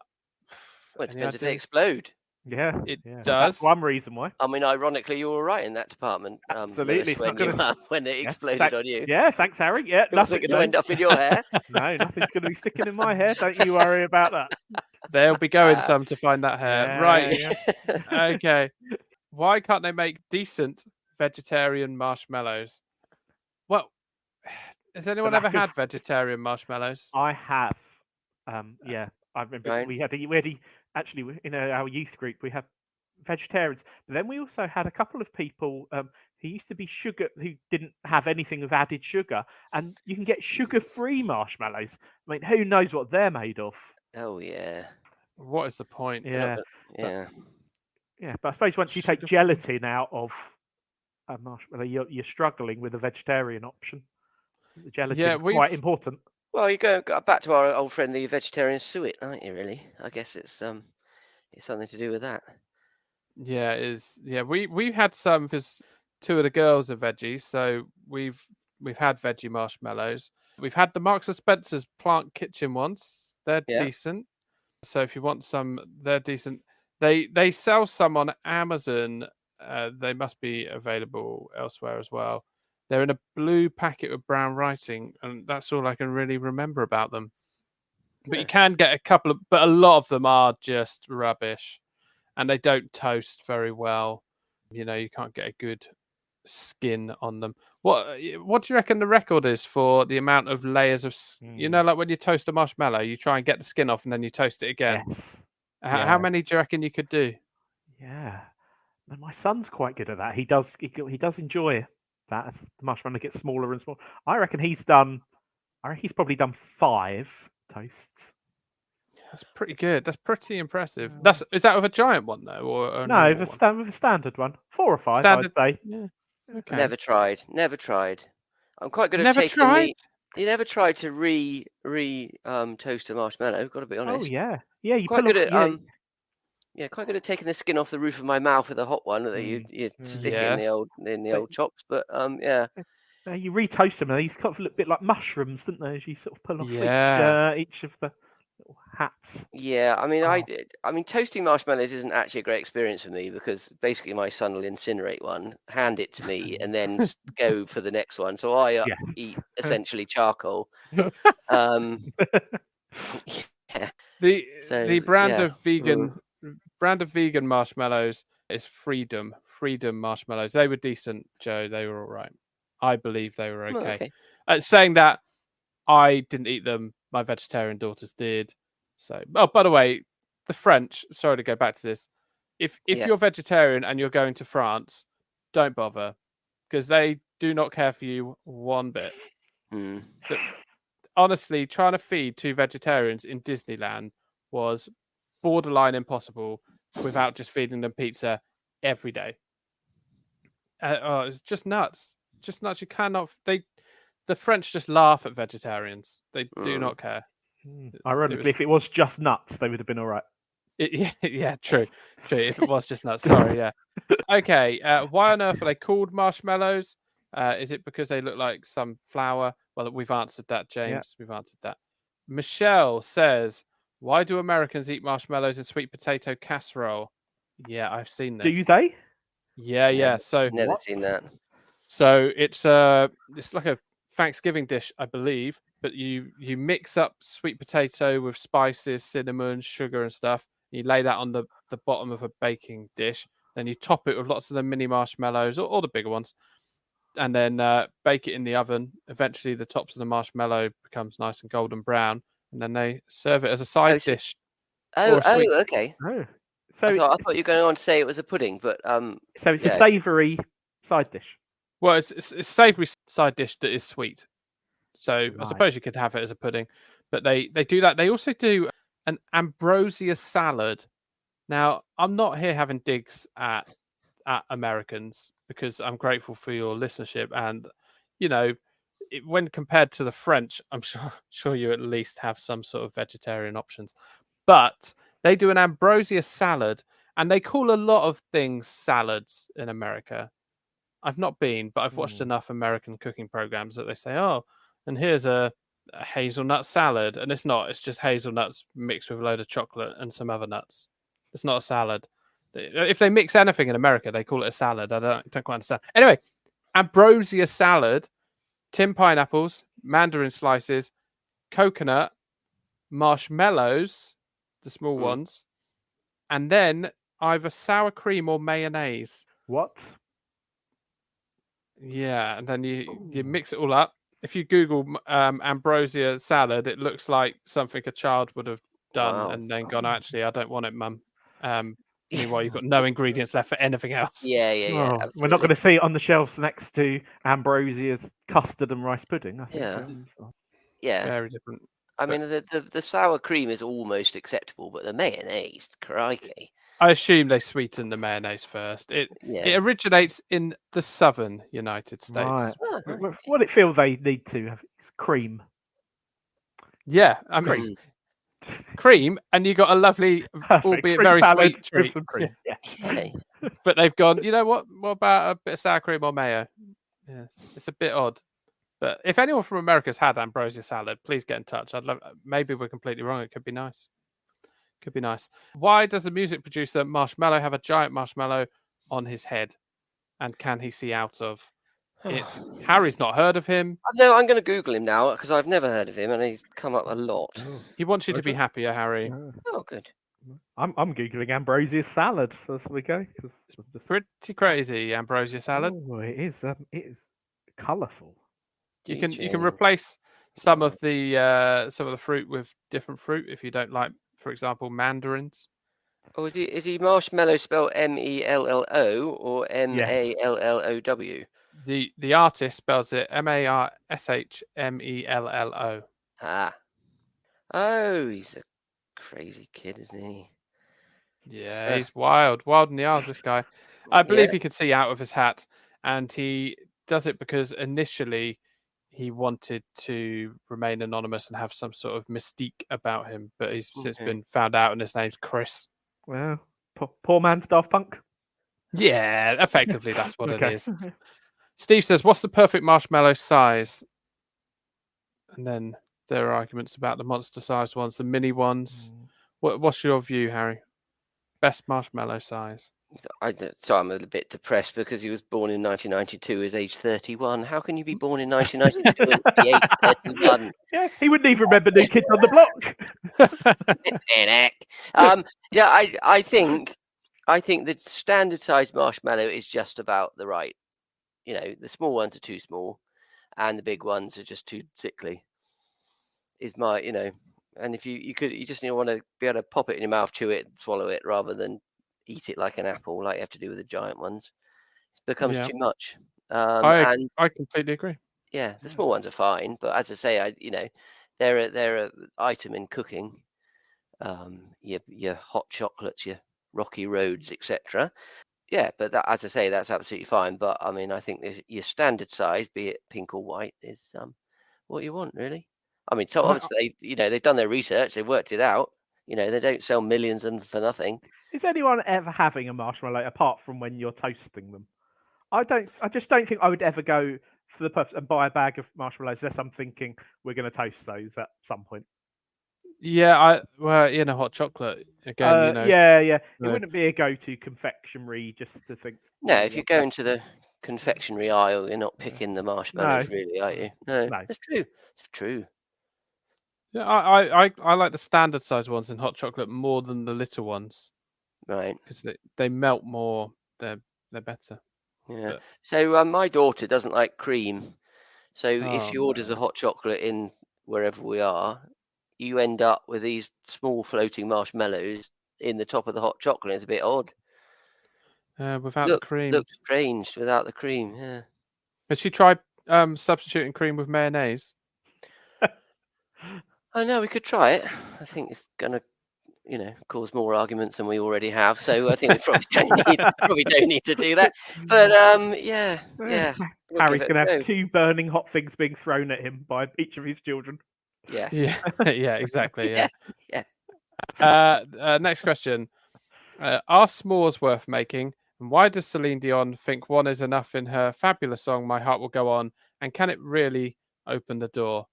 it depends if they explode. Yeah, It yeah. does. That's one reason why. I mean, ironically, you were right in that department, Absolutely, Lewis, it's not when, gonna- when it Yeah, exploded on you. Yeah, thanks, Harry. Yeah, It wasn't going to end up in your hair. No, nothing's going to be sticking in my hair. Don't you worry about that. They'll be going some to find that hair. Yeah, Right. yeah. Okay. Why can't they make decent vegetarian marshmallows? Well, has anyone ever lack of- had vegetarian marshmallows? I have. Yeah, I remember Right. we had actually in our youth group we had vegetarians, but then we also had a couple of people who used to be who didn't have anything with added sugar, and you can get sugar-free marshmallows. I mean, who knows what they're made of? Oh, yeah. What is the point? Yeah, Yeah. yeah. But I suppose once you take gelatin out of a marshmallow, you're struggling with a vegetarian option. The gelatin is quite important. Well, you go back to our old friend, the vegetarian suet, aren't you? Really, I guess it's something to do with that. Yeah, it is. Yeah, we've had some because two of the girls are veggies, so we've had veggie marshmallows. We've had the Marks and Spencer's Plant Kitchen ones. They're Yeah. decent. So if you want some, they're decent. They sell some on Amazon. They must be available elsewhere as well. They're in a blue packet with brown writing, and that's all I can really remember about them. But you can get a couple of, but a lot of them are just rubbish, and they don't toast very well. You know, you can't get a good skin on them. What do you reckon the record is for the amount of layers of you know, like when you toast a marshmallow, you try and get the skin off and then you toast it again? Yes. How many do you reckon you could do? Yeah. And my son's quite good at that. He does enjoy that as the marshmallow gets smaller and smaller. I reckon he's probably done 5 toasts. That's pretty good. That's pretty impressive. Is that with a giant one though, or no, with a standard one? 4 or 5, standard? I'd say. Yeah. Okay. Never tried. I'm quite good at Never taking tried. You never tried to toast a marshmallow. Got to be honest. Oh yeah, yeah. You Quite pull good off, at quite good at taking the skin off the roof of my mouth with a hot one that you stick in the old chops. But yeah. You retoast them, and these kind of look a bit like mushrooms, don't they? As you sort of pull off each of the little hats. Yeah, I mean, toasting marshmallows isn't actually a great experience for me because basically my son will incinerate one, hand it to me, and then go for the next one. So I eat essentially charcoal. Yeah. The brand of vegan marshmallows is Freedom marshmallows. They were decent, Joe. They were all right. I believe they were okay. Saying that, I didn't eat them. My vegetarian daughters did. So, by the way, the French. Sorry to go back to this. If you're vegetarian and you're going to France, don't bother because they do not care for you one bit. Honestly, trying to feed 2 vegetarians in Disneyland was borderline impossible without just feeding them pizza every day. It's just nuts. Just nuts. You cannot. The French just laugh at vegetarians. They do not care. Ironically, if it was just nuts, they would have been all right. Yeah, true. If it was just nuts, sorry. Yeah. Okay. Why on earth are they called marshmallows? Is it because they look like some flour? Well, we've answered that, James. Yeah. We've answered that. Michelle says, "Why do Americans eat marshmallows in sweet potato casserole?" Yeah, I've seen this. Do they? Yeah. So never seen that. So it's like a Thanksgiving dish, I believe, but you mix up sweet potato with spices, cinnamon, sugar, and stuff. You lay that on the bottom of a baking dish. Then you top it with lots of the mini marshmallows or the bigger ones, and then bake it in the oven. Eventually, the tops of the marshmallow becomes nice and golden brown, and then they serve it as a side dish. Okay. Oh. So I thought you were going on to say it was a pudding, but so it's a savoury side dish. Well, it's a savoury side dish that is sweet. So right. I suppose you could have it as a pudding, but they do that. They also do an ambrosia salad. Now, I'm not here having digs at Americans because I'm grateful for your listenership, and when compared to the French, I'm sure you at least have some sort of vegetarian options. But they do an ambrosia salad, and they call a lot of things salads in America. I've not been, but I've watched enough American cooking programs that they say, "Oh, and here's a hazelnut salad," and it's not. It's just hazelnuts mixed with a load of chocolate and some other nuts. It's not a salad. If they mix anything in America, they call it a salad. I don't quite understand. Anyway, ambrosia salad, tin pineapples, mandarin slices, coconut, marshmallows, the small ones, and then either sour cream or mayonnaise. What? Yeah, and then you mix it all up. If you Google ambrosia salad, it looks like something a child would have done Wow. and then gone, actually, I don't want it, Mum. Meanwhile, you've got no ingredients left for anything else. Yeah. Oh, we're not going to see it on the shelves next to Ambrosia's custard and rice pudding. I think. Yeah. So. Yeah. Very different. I mean, the sour cream is almost acceptable, but the mayonnaise, crikey. I assume they sweeten the mayonnaise first. It originates in the southern United States. Right. Oh, right. What it feel they need to have is cream. Yeah, I mean, cream, and you got a lovely, Perfect. albeit Fruit very salad sweet with treat. some cream. Yeah. Okay. But they've gone, you know what? What about a bit of sour cream or mayo? Yes, it's a bit odd. But if anyone from America's had ambrosia salad, please get in touch. I'd love. Maybe we're completely wrong. It could be nice. Could be nice. Why does the music producer Marshmallow have a giant marshmallow on his head? And can he see out of it? Harry's not heard of him. No, I'm going to Google him now because I've never heard of him, and he's come up a lot. He wants you to be happier, Harry. Oh, good. I'm googling Ambrosia's salad as we go. Pretty crazy, ambrosia salad. Oh, it is colourful. You can replace some of the fruit with different fruit if you don't like, for example, mandarins. Oh, is he marshmallow spelled Mello or Mallow? The artist spells it Marshmello. Ah. Oh, he's a crazy kid, isn't he? Yeah, he's wild in the eyes, this guy. I believe he could see out of his hat, and he does it because initially he wanted to remain anonymous and have some sort of mystique about him, but he's since been found out, and his name's Chris. Well, poor man's Daft Punk. Yeah, effectively, that's what it is. Steve says, what's the perfect marshmallow size? And then there are arguments about the monster-sized ones, the mini ones. What's your view, Harry? Best marshmallow size? So I'm a little bit depressed because he was born in 1992, is age 31. How can you be born in 1992 and be age 31? Yeah, he wouldn't even remember New Kids on the Block. I think the standard size marshmallow is just about the right. You know, the small ones are too small, and the big ones are just too sickly. Is my, and if you just want to be able to pop it in your mouth, chew it, and swallow it, rather than eat it like an apple, like you have to do with the giant ones. It becomes too much. I completely agree. Yeah, the small ones are fine, but as I say, they're a item in cooking. Your hot chocolates, your rocky roads, etc. Yeah, but as I say, that's absolutely fine. But I mean, I think your standard size, be it pink or white, is what you want, really. I mean, so obviously, they've done their research, they've worked it out. They don't sell millions of them for nothing. Is anyone ever having a marshmallow apart from when you're toasting them? I just don't think I would ever go for the purpose and buy a bag of marshmallows unless I'm thinking we're going to toast those at some point. Yeah, hot chocolate again. It wouldn't be a go-to confectionery just to think. No, if you go into the confectionery aisle, you're not picking the marshmallows, really, are you? No, that's true. It's true. Yeah, I like the standard size ones in hot chocolate more than the little ones, right? Because they melt more. They're better. Yeah. So my daughter doesn't like cream, so if she orders a hot chocolate in wherever we are, you end up with these small floating marshmallows in the top of the hot chocolate. It's a bit odd. Without the cream. Looks strange without the cream, yeah. Has she tried substituting cream with mayonnaise? I know, we could try it. I think it's going to, cause more arguments than we already have. So I think we probably don't need to do that. But yeah. Harry's going to have 2 burning hot things being thrown at him by each of his children. Yes. Yeah. Yeah. Exactly. Yeah. Next question: are s'mores worth making? And why does Celine Dion think one is enough in her fabulous song "My Heart Will Go On"? And can it really open the door?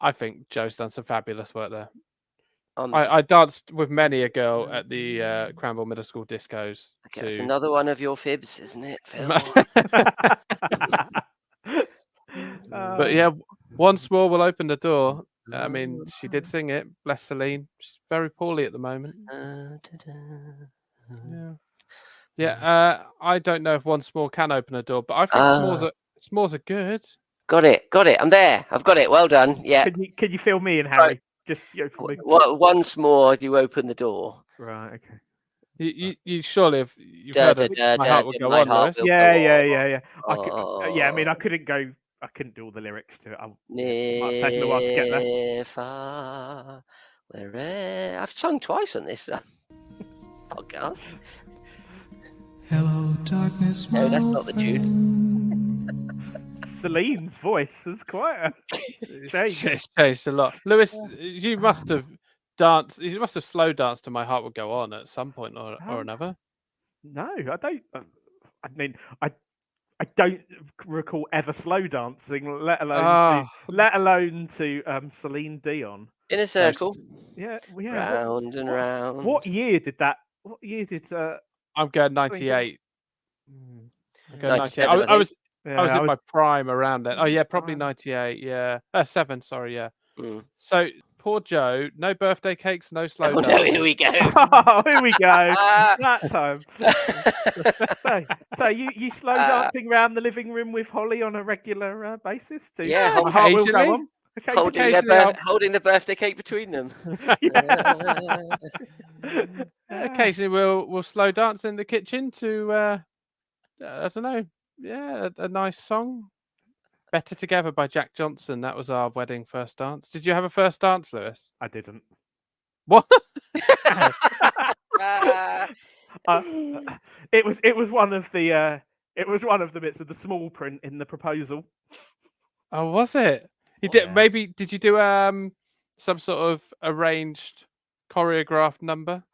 I think Joe's done some fabulous work there. I danced with many a girl at the Cranbourne Middle School discos. Okay, that's another one of your fibs, isn't it, Phil? But yeah, once more will open the door. I mean, she did sing it. Bless Celine. She's very poorly at the moment. Yeah. I don't know if once more can open a door, but I think s'mores are good. Got it. I'm there. I've got it. Well done. Yeah. Can you fill me in, Harry? Right. Just for me. Once more, you open the door. Right. Okay. You surely have you've heard of My Heart Will Go On, Lewis. Yeah. Oh. I mean, I couldn't do all the lyrics to it. Might take a while to get there. Near, far, wherever. I've sung twice on this podcast. Hello, darkness. No, that's not the tune. Celine's voice is quite a change. It's changed a lot. Lewis, you must have danced. You must have slow danced to My Heart Will Go On at some point or another. No, I don't. I mean, I don't recall ever slow dancing, let alone to Celine Dion. In a circle. Yeah. Round and round. What year did that? What year did? I'm going 98. I'm going 98. 97, I was Yeah, in my prime around then. Oh yeah, probably 98. Yeah, 7. Sorry, yeah. So poor Joe, no birthday cakes, no slow Oh, dancing. no, here we go. Oh, here we go. That time. So you slow dancing around the living room with Holly on a regular basis too? Yeah, My Heart Will Go occasionally. On. Okay, Holding the birthday cake between them. Occasionally we'll slow dance in the kitchen to I don't know. Yeah, a nice song. Better Together by Jack Johnson. That was our wedding first dance. Did you have a first dance, Lewis? I didn't. What? It was one of the bits of the small print in the proposal. Oh, was it? You did maybe? Did you do some sort of arranged choreographed number?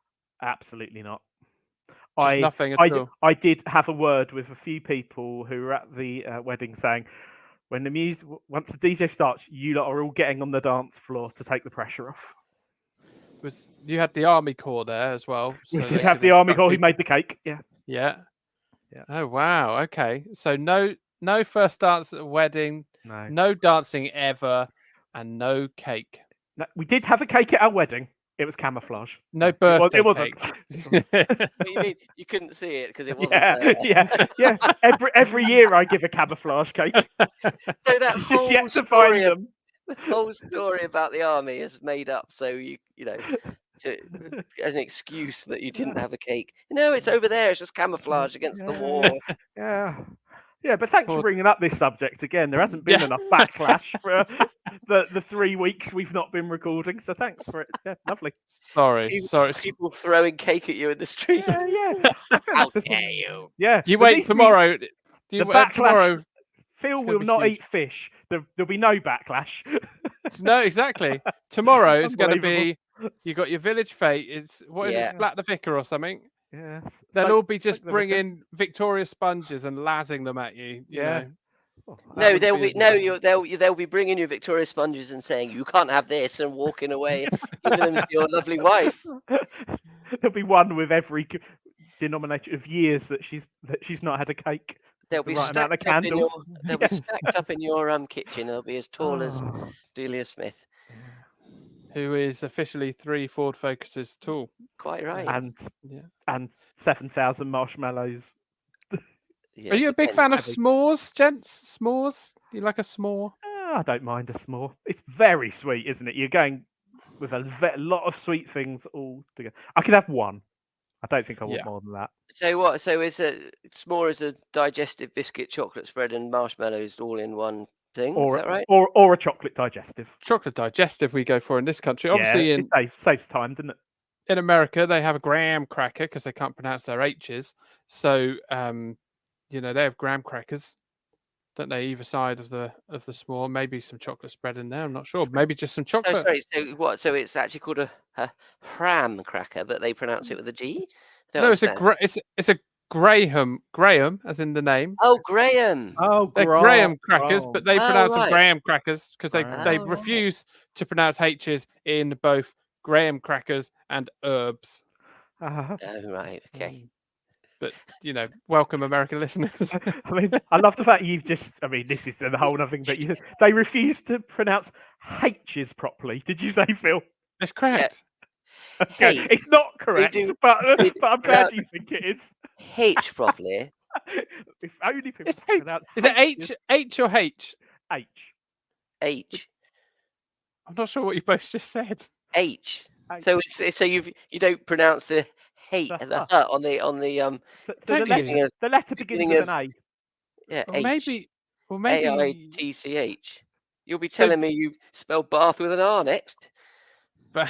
Absolutely not. Nothing at all. I did have a word with a few people who were at the wedding saying, once the DJ starts, you lot are all getting on the dance floor to take the pressure off. You had the Army Corps there as well. We did have the Army Corps who made the cake. Yeah. Oh wow. Okay. So no first dance at a wedding. No dancing ever, and no cake. No, we did have a cake at our wedding. It was camouflage. No birthday it wasn't. cake. What you mean? You couldn't see it because it wasn't there. Yeah. Every year I give a camouflage cake. So that whole yet to story, find them. the whole story about the army is made up. So you know, as an excuse that you didn't have a cake. No, it's over there. It's just camouflage against the wall. Yeah, but thanks for bringing up this subject again. There hasn't been enough backlash for the 3 weeks we've not been recording, so thanks for it. Yeah, lovely. Sorry. People throwing cake at you in the street. Yeah. How dare you? Yeah. You wait tomorrow. Tomorrow. Phil will not eat fish. There'll be no backlash. No, exactly. Tomorrow it's going to be. You got your village fete. It's what is it? Splat the Vicar or something. Yeah. They'll all be just bringing Victoria sponges and lazzing them at you. You know? No, they'll be bringing you Victoria sponges and saying you can't have this and walking away, giving them to your lovely wife. There'll be one with every denomination of years that she's not had a cake. They'll be stacked up in your kitchen. They'll be as tall as Delia Smith, who is officially 3 Ford Focuses tall. Quite right. And 7,000 marshmallows. Are you a big fan of s'mores, gents? S'mores? You like a s'more? I don't mind a s'more. It's very sweet, isn't it? You're going with a lot of sweet things all together. I could have one. I don't think I want more than that. So what? So is s'more is a digestive biscuit, chocolate spread, and marshmallows all in one thing? Is that right? Or a chocolate digestive. Chocolate digestive we go for in this country. Obviously, it saves time, doesn't it? In America, they have a graham cracker because they can't pronounce their H's. So, they have graham crackers, don't they? Either side of the s'more. Maybe some chocolate spread in there. I'm not sure. Maybe just some chocolate. So what? So it's actually called a ham cracker, but they pronounce it with a G. No, it's a Graham, as in the name. Oh, Graham. Oh, they're Graham crackers, but they pronounce them right. Graham crackers because they refuse to pronounce H's in both graham crackers, and herbs. Uh, Oh, right. Okay. But welcome American listeners. I mean, I love the fact you've just. I mean, this is the whole other thing, but they refuse to pronounce H's properly. Did you say, Phil? It's correct. Okay, H. it's not correct, do- but they I'm glad you think it is. H properly. If only people It's H. pronounce Is it H or H? H. H. I'm not sure what you both just said. H. H. So you don't pronounce the H The and the huh. H on the So Don't you? the letter begins beginning with of- an A. yeah Or H. maybe AITCH. You'll be So- telling me you spell bath with an R next. But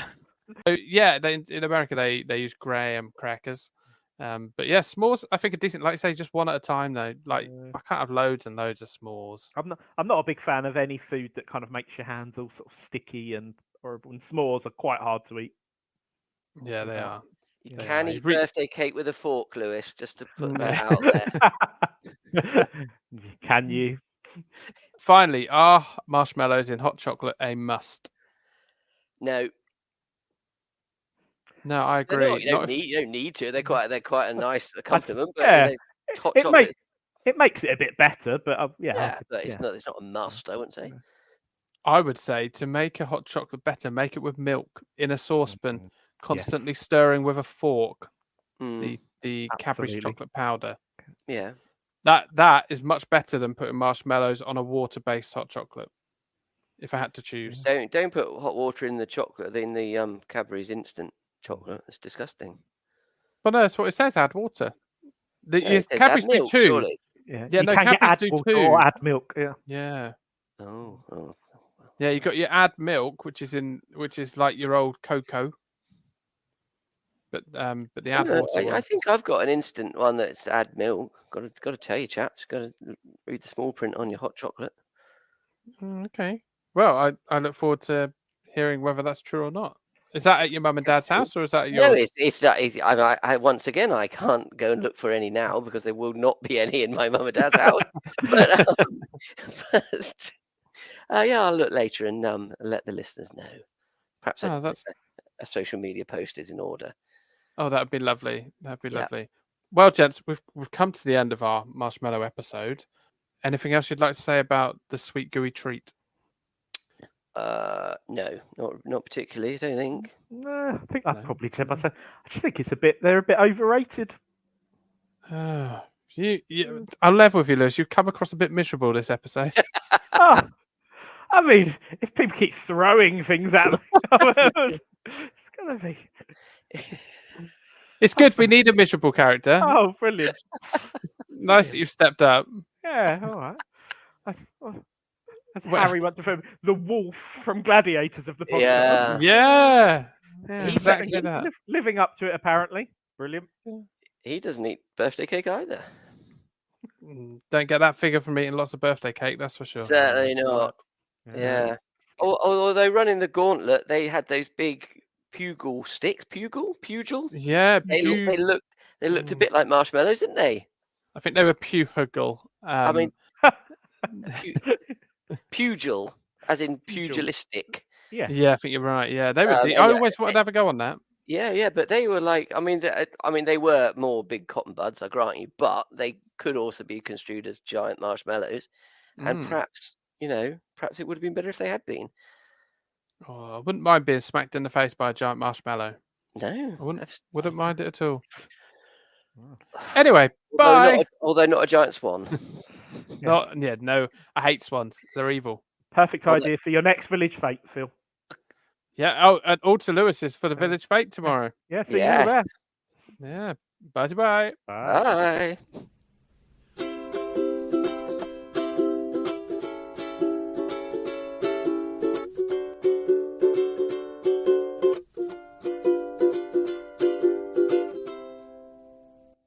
yeah, in America they use graham crackers. But yeah, s'mores I think are decent. Like I say, just one at a time though. Like I can't have loads and loads of s'mores. I'm not a big fan of any food that kind of makes your hands all sort of sticky and horrible. And s'mores are quite hard to eat. Yeah, they are. You They can are. eat You re- birthday cake with a fork, Lewis, just to put that out there. Can you? Finally, are marshmallows in hot chocolate a must? No, No, I they're agree. not. You don't need to. They're quite a nice accompaniment. But yeah, hot it chocolate. it makes it a bit better, but Yeah, but it's not a must. I wouldn't say. I would say to make a hot chocolate better, make it with milk in a saucepan, Mhm. constantly stirring with a fork. Mm, The Cadbury's Absolutely. chocolate powder. yeah. That is much better than putting marshmallows on a water-based hot chocolate. If I had to choose, Don't put hot water in the chocolate in the Cadbury's instant chocolate. It's disgusting. but no, that's what it says. Add water. No, it says add Cadbury's do milk, too. surely. Yeah, Yeah, you no, can get Cadbury's add do water too. or add milk. Yeah. Yeah, Oh. yeah. You got your add milk, which is like your old cocoa. But the add water I one. think I've got an instant one that's add milk. Got to tell you, chaps. Got to read the small print on your hot chocolate. Okay. Well, I look forward to hearing whether that's true or not. Is that at your mum and dad's house or is that at No, yours? it's not. I once again, I can't go and look for any now because there will not be any in my mum and dad's house. but yeah, I'll look later and let the listeners know. Perhaps a social media post is in order. Oh, that'd be lovely. That'd be Yeah. lovely. Well, gents, we've come to the end of our marshmallow episode. Anything else you'd like to say about the sweet gooey treat? No, not particularly. I don't think. I think I'd No. probably say myself. I just think they're a bit overrated. I'll level with you, Lewis. You've come across a bit miserable this episode. Oh, I mean, if people keep throwing things at me, it's gonna be. It's good. We need a miserable character. Oh, brilliant! Nice that you've stepped up. Yeah, all right. That's Well- Harry wants to film the wolf from Gladiators of the podcast. Yeah. Yeah. Yeah, He's exactly actually- that. living up to it apparently. Brilliant. He doesn't eat birthday cake either. Don't get that figure from eating lots of birthday cake, that's for sure. Certainly not. Yeah. Although running the gauntlet, they had those big pugil sticks. Pugil. Yeah, They looked a bit like marshmallows, didn't they? I think they were pugil. I mean, pugil, as in pugilistic. Yeah. Yeah, I think you're right. Yeah, they were. Um, I yeah, always wanted to have a go on that. Yeah, but they were like, I mean, they were more big cotton buds, I grant you, but they could also be construed as giant marshmallows, and perhaps it would have been better if they had been. Oh, I wouldn't mind being smacked in the face by a giant marshmallow. No, I wouldn't abs- mind it at all. Anyway, bye. Although not a giant swan. No, I hate swans. They're evil. Perfect Well, idea for your next village fete, Phil. Yeah. Oh, and Alta Lewis is for the village fete tomorrow. Yeah, see Yes. you there. Yeah. Bye. Bye. Bye.